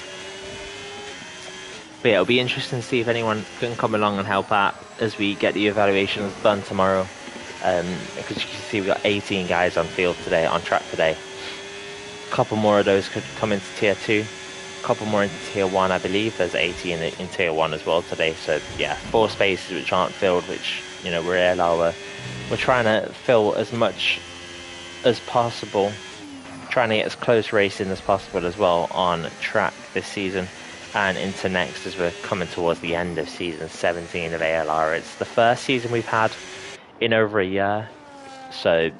But yeah, it'll be interesting to see if anyone can come along and help out as we get the evaluations done tomorrow. Because you can see we've got 18 guys on field today, on track today. A couple more of those could come into tier 2. A couple more into tier 1, I believe. There's 18 in tier 1 as well today. So yeah, 4 spaces which aren't filled, which, you know, we're ALR. We're trying to fill as much as possible, trying to get as close racing as possible as well on track this season and into next, as we're coming towards the end of season 17 of ALR. It's the first season we've had in over a year, so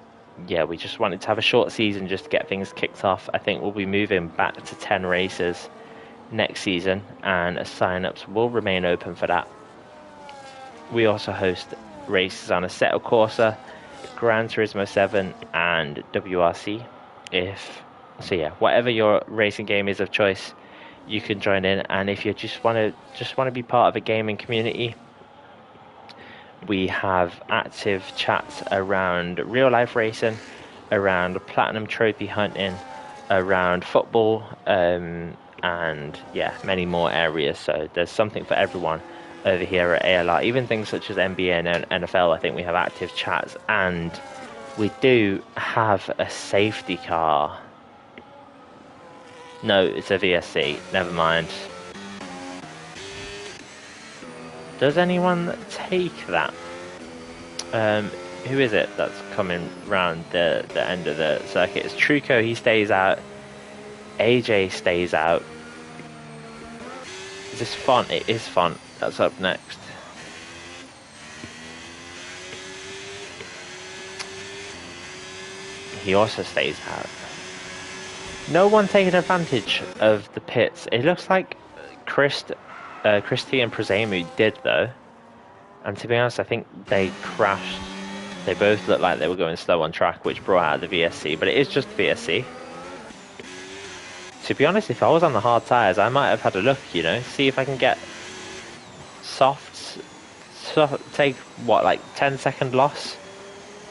yeah, we just wanted to have a short season just to get things kicked off. I think we'll be moving back to 10 races next season, and sign-ups will remain open for that. We also host races on Assetto Corsa Gran Turismo 7 and WRC. So yeah, whatever your racing game is of choice, you can join in. And if you just want to be part of a gaming community, we have active chats around real life racing, around platinum trophy hunting, around football, and yeah, many more areas. So there's something for everyone over here at ALR. Even things such as NBA and NFL, I think we have active chats, and we do have a safety car. No, it's a VSC. Never mind. Does anyone take that? Who is it that's coming round the end of the circuit? It's Truco, he stays out. AJ stays out. Is this Font? It is Font. That's up next. He also stays out. No one taking advantage of the pits. It looks like Christy and Prezemu did though. And to be honest, I think they crashed. They both looked like they were going slow on track, which brought out the VSC, but it is just VSC. To be honest, if I was on the hard tyres, I might have had a look, you know, see if I can get softs, take, what, like 10-second loss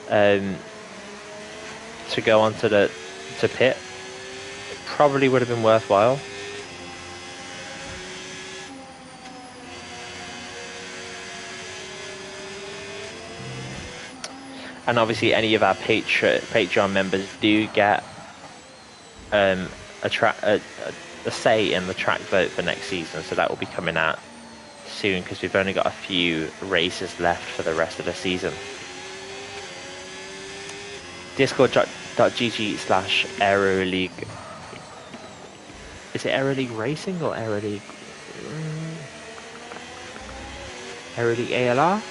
to go onto to pit. It probably would have been worthwhile. And obviously, any of our Patreon members do get a say in the track vote for next season. So that will be coming out soon because we've only got a few races left for the rest of the season. Discord.gg/Aero League. Is it Aero League Racing or Aero League? Aero League ALR?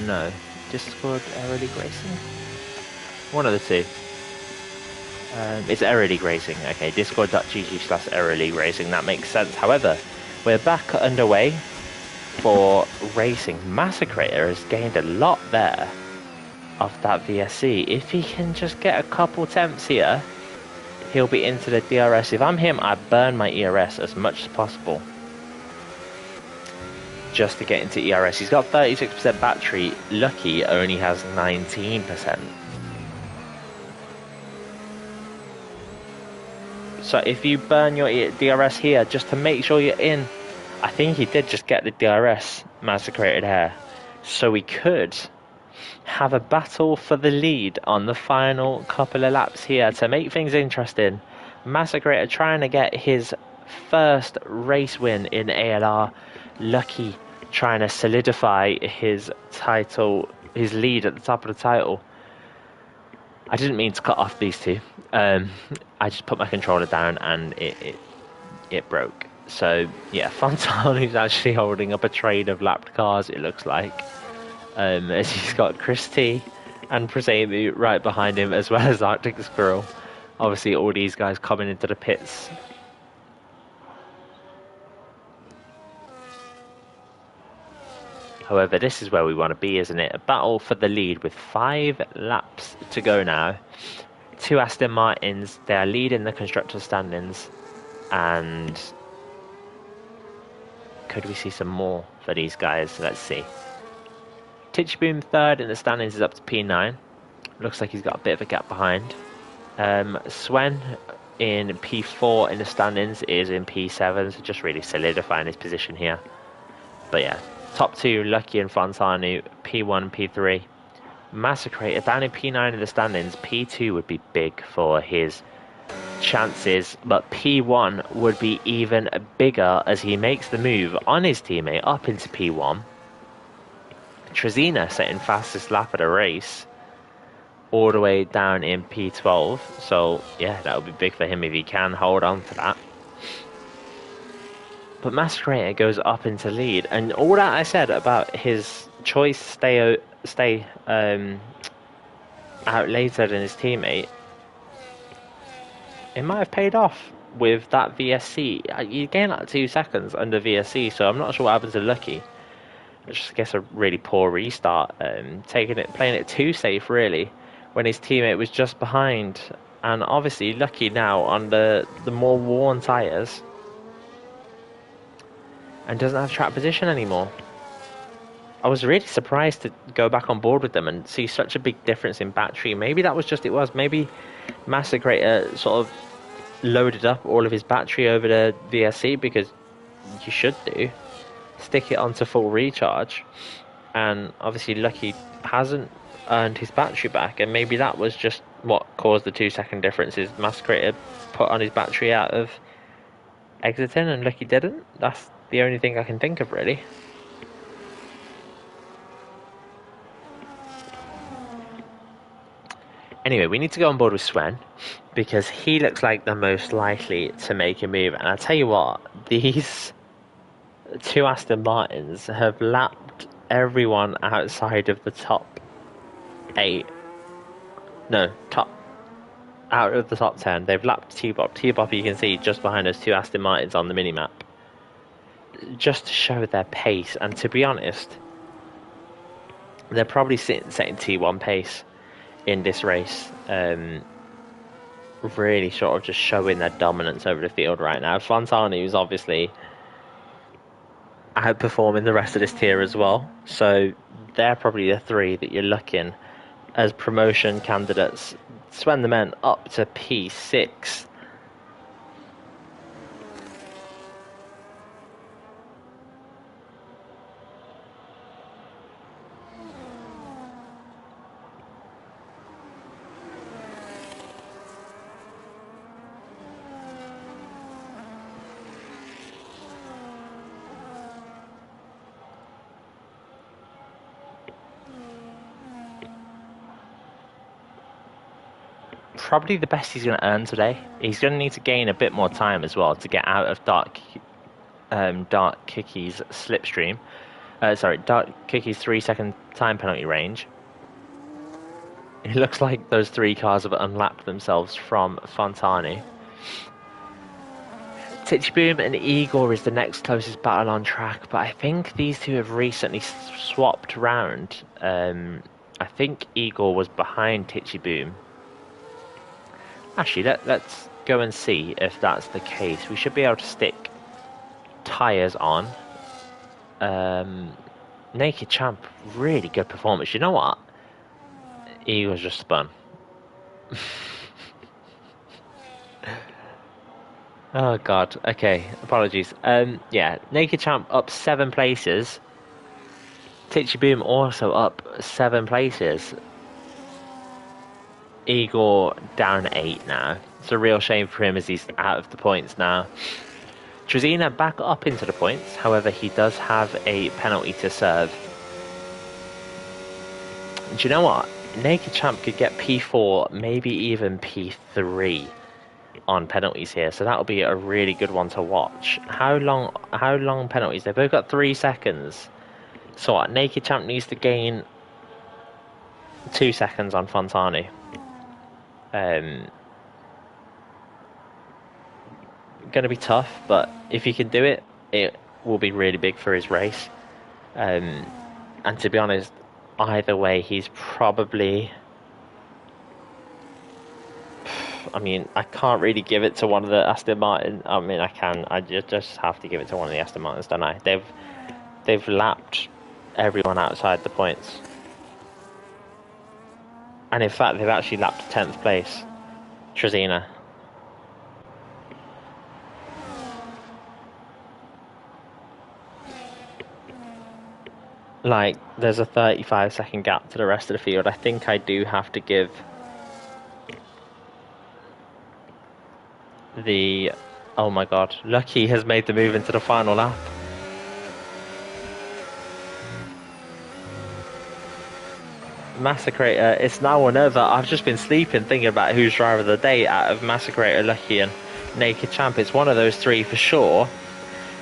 No. Discord Aero League Racing? One of the two. It's Aero League Racing. Okay, discord.gg/Aero League Racing. That makes sense. However, we're back underway for racing. Massacrator has gained a lot there off that VSC. If he can just get a couple temps here, he'll be into the DRS. If I'm him, I burn my ERS as much as possible just to get into ERS. He's got 36% battery. Lucky only has 19%. So if you burn your DRS here just to make sure you're in, I think he did just get the DRS Massacrated here. So we could have a battle for the lead on the final couple of laps here to make things interesting. Massacrator trying to get his first race win in ALR. Lucky trying to solidify his title, his lead at the top of the title. I didn't mean to cut off these two. I just put my controller down and it broke. So yeah, Fontana is actually holding up a train of lapped cars, it looks like. As he's got Christy and Prezemu right behind him, as well as Arctic Squirrel. Obviously all these guys coming into the pits. However, this is where we want to be, isn't it? A battle for the lead with 5 laps to go now. 2 Aston Martins, they are leading the constructors' standings. And could we see some more for these guys? Let's see. Titchboom third in the standings is up to P9. Looks like he's got a bit of a gap behind. Swen in P4 in the standings is in P7, so just really solidifying his position here. But yeah, top 2, Lucky and Fontanu, P1 and P3. Massacrator down in P9 in the standings. P2 would be big for his chances, but P1 would be even bigger as he makes the move on his teammate up into P1. Trezina setting fastest lap of the race all the way down in P12, so yeah, that would be big for him if he can hold on to that. But Massacrator goes up into lead, and all that I said about his choice stay out later than his teammate, it might have paid off with that VSC. You gain like 2 seconds under VSC, so I'm not sure what happens to Lucky. Just, I guess, a really poor restart, playing it too safe, really, when his teammate was just behind. And obviously, lucky now on the more worn tyres, and doesn't have track position anymore. I was really surprised to go back on board with them and see such a big difference in battery. Maybe that was just it was. Maybe Massacrator sort of loaded up all of his battery over the VSC, because you should do. Stick it onto full recharge, and obviously Lucky hasn't earned his battery back, and maybe that was just what caused the 2-second difference. Is Massacrator put on his battery out of exiting and Lucky didn't? That's the only thing I can think of, really. Anyway, we need to go on board with Sven, because he looks like the most likely to make a move. And I'll tell you what, these two Aston Martins have lapped everyone outside of the top 8. No, out of the top 10. They've lapped T-Bop. T-Bop, you can see just behind us, two Aston Martins on the minimap. Just to show their pace. And to be honest, they're probably setting T1 pace in this race. Really sort of just showing their dominance over the field right now. Fontana is obviously outperforming the rest of this tier as well, so they're probably the 3 that you're looking as promotion candidates. Sven the Men up to P6. Probably the best he's going to earn today. He's going to need to gain a bit more time as well to get out of Dark Kiki's slipstream. Dark Kiki's 3-second time penalty range. It looks like those 3 cars have unlapped themselves from Fontani. Titchy Boom and Igor is the next closest battle on track, but I think these two have recently swapped round. I think Igor was behind Titchy Boom. Actually, let's go and see if that's the case. We should be able to stick tyres on. Naked Champ, really good performance. You know what? Igor's just spun. Oh god, okay, apologies. Yeah, Naked Champ up 7 places. Titchy Boom also up 7 places. Igor down 8 now. It's a real shame for him as he's out of the points now. Trezina back up into the points, however he does have a penalty to serve. Do you know what? Naked Champ could get P4, maybe even P3 on penalties here, so that'll be a really good one to watch. How long penalties? They've both got 3 seconds. So what? Naked Champ needs to gain 2 seconds on Fontani. Going to be tough, but if he can do it, it will be really big for his race. And to be honest, either way, he's probably... I mean, I can't really give it to one of the Aston Martin. I mean, I can. I just have to give it to one of the Aston Martins, don't I? They've lapped everyone outside the points. And in fact, they've actually lapped 10th place. Trezina. Like, there's a 35-second gap to the rest of the field. I think I do have to give the... Oh my god. Lucky has made the move into the final lap. Massacrator, it's now or never. I've just been sleeping thinking about who's driver of the day out of Massacrator, Lucky and Naked Champ. It's one of those 3 for sure.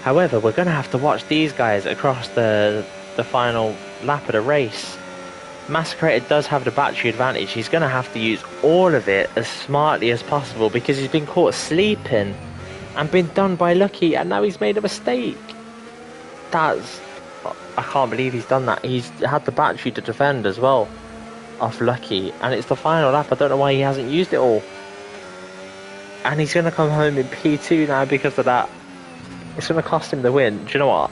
However, we're going to have to watch these guys across the final lap of the race. Massacrator does have the battery advantage. He's going to have to use all of it as smartly as possible because he's been caught sleeping and been done by Lucky, and now he's made a mistake. That's... I can't believe he's done that. He's had the battery to defend as well off Lucky, and it's the final lap. I don't know why he hasn't used it all. And he's going to come home in P2 now because of that. It's going to cost him the win. Do you know what?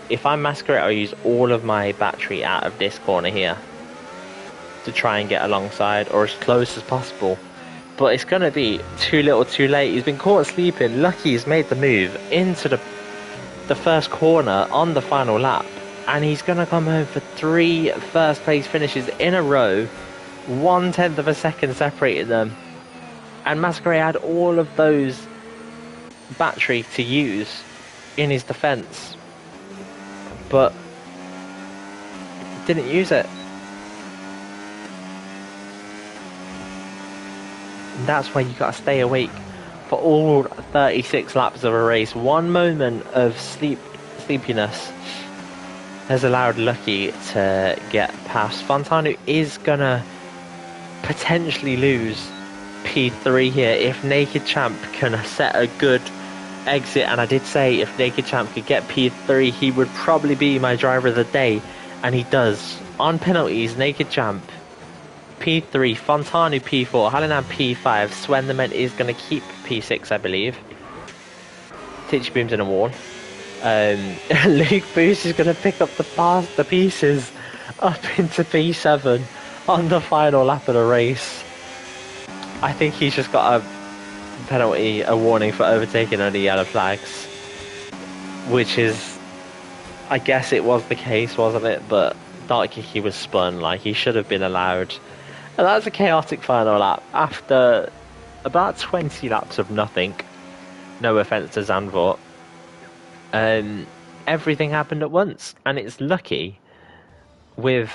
If I'm Masquerade, I'll use all of my battery out of this corner here to try and get alongside or as close as possible. But it's going to be too little too late. He's been caught sleeping. Lucky's made the move into the first corner on the final lap. And he's going to come home for 3 first place finishes in a row. 1/10 of a second separated them. And Masquerade had all of those battery to use in his defence. But didn't use it. And that's why you got to stay awake for all 36 laps of a race. One moment of sleepiness has allowed Lucky to get past. Fontanu is gonna potentially lose P3 here if Naked Champ can set a good exit. And I did say if Naked Champ could get P3, he would probably be my driver of the day, and he does. On penalties, Naked Champ P3, Fontanu P4, Hallinan P5, Sven the Men is going to keep P6, I believe. Titchy Boom's in a wall. Luke Boost is going to pick up the pieces up into P7 on the final lap of the race. I think he's just got a penalty, a warning for overtaking under yellow flags, which is, I guess it was the case, wasn't it? But Dark Kiki was spun, like he should have been allowed. And that's a chaotic final lap after about 20 laps of nothing. No offense to Zandvoort. Everything happened at once, and it's Lucky with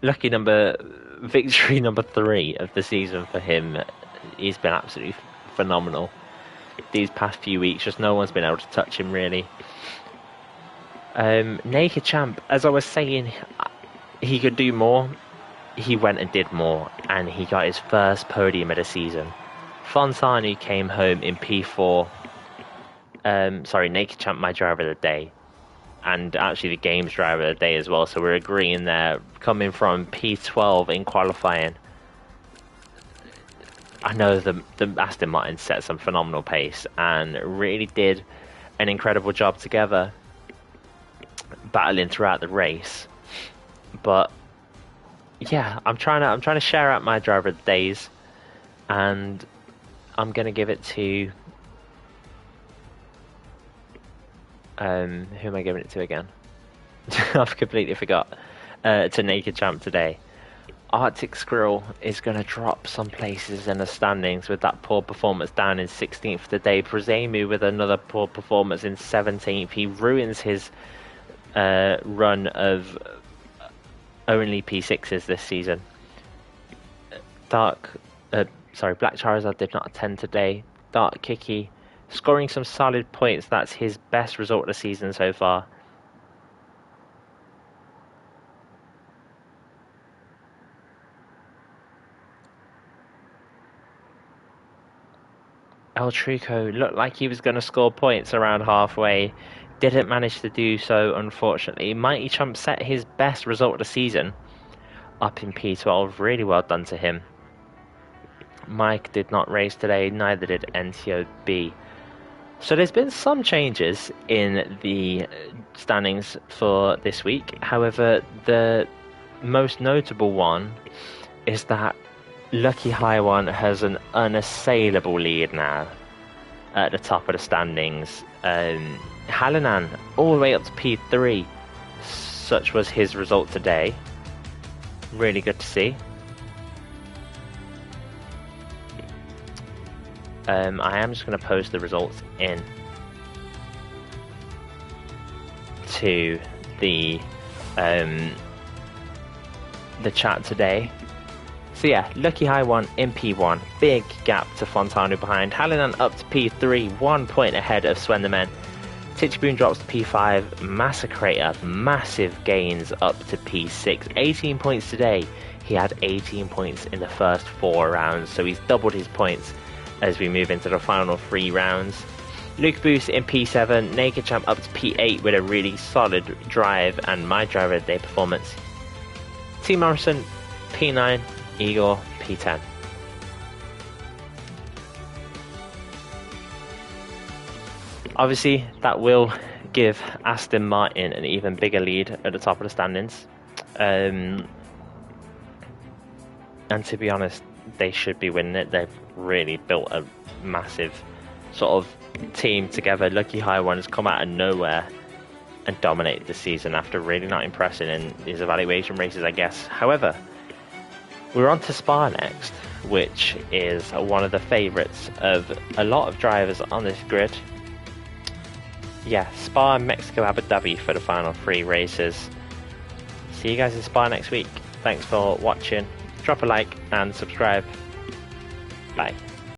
victory number 3 of the season for him. He's been absolutely phenomenal these past few weeks. Just no one's been able to touch him really. Naked Champ, as I was saying, he could do more. He went and did more, and he got his first podium of the season. Fontanu came home in P4. Naked Champ, my driver of the day, and actually the game's driver of the day as well. So we're agreeing there. Coming from P12 in qualifying, I know the Aston Martin set some phenomenal pace and really did an incredible job together, battling throughout the race. But yeah, I'm trying to share out my driver of the days, and I'm gonna give it to who am I giving it to again? I've completely forgot. To Naked Champ today. Arctic Squirrel is going to drop some places in the standings with that poor performance down in 16th today. Prezemu with another poor performance in 17th. He ruins his run of only P6s this season. Black Charizard did not attend today. Dark Kiki scoring some solid points. That's his best result of the season so far. El Truco looked like he was going to score points around halfway. Didn't manage to do so, unfortunately. Mighty Chump set his best result of the season up in P12. Really well done to him. Mike did not race today, neither did NTOB. So there's been some changes in the standings for this week. However, the most notable one is that Lucky High One has an unassailable lead now at the top of the standings. Hallinan all the way up to P3. Such was his result today. Really good to see. I am just going to post the results in to the chat today. So yeah, Lucky High One in P1, big gap to Fontanu behind. Hallinan up to P3, 1 point ahead of Sven the Men. Titchboon drops to P5, Massacrator, massive gains up to P6, 18 points today. He had 18 points in the first 4 rounds, so he's doubled his points as we move into the final 3 rounds. Luke Boost in P7, Naked Champ up to P8 with a really solid drive and my driver of the day performance. T Morrison P9, Igor P10. Obviously, that will give Aston Martin an even bigger lead at the top of the standings. And to be honest, they should be winning it. They've really built a massive sort of team together. Lucky Highone has come out of nowhere and dominated the season after really not impressing in his evaluation races, I guess. However, we're on to Spa next, which is one of the favourites of a lot of drivers on this grid. Yeah, Spa, Mexico, Abu Dhabi for the final 3 races. See you guys in Spa next week. Thanks for watching. Drop a like and subscribe. Bye.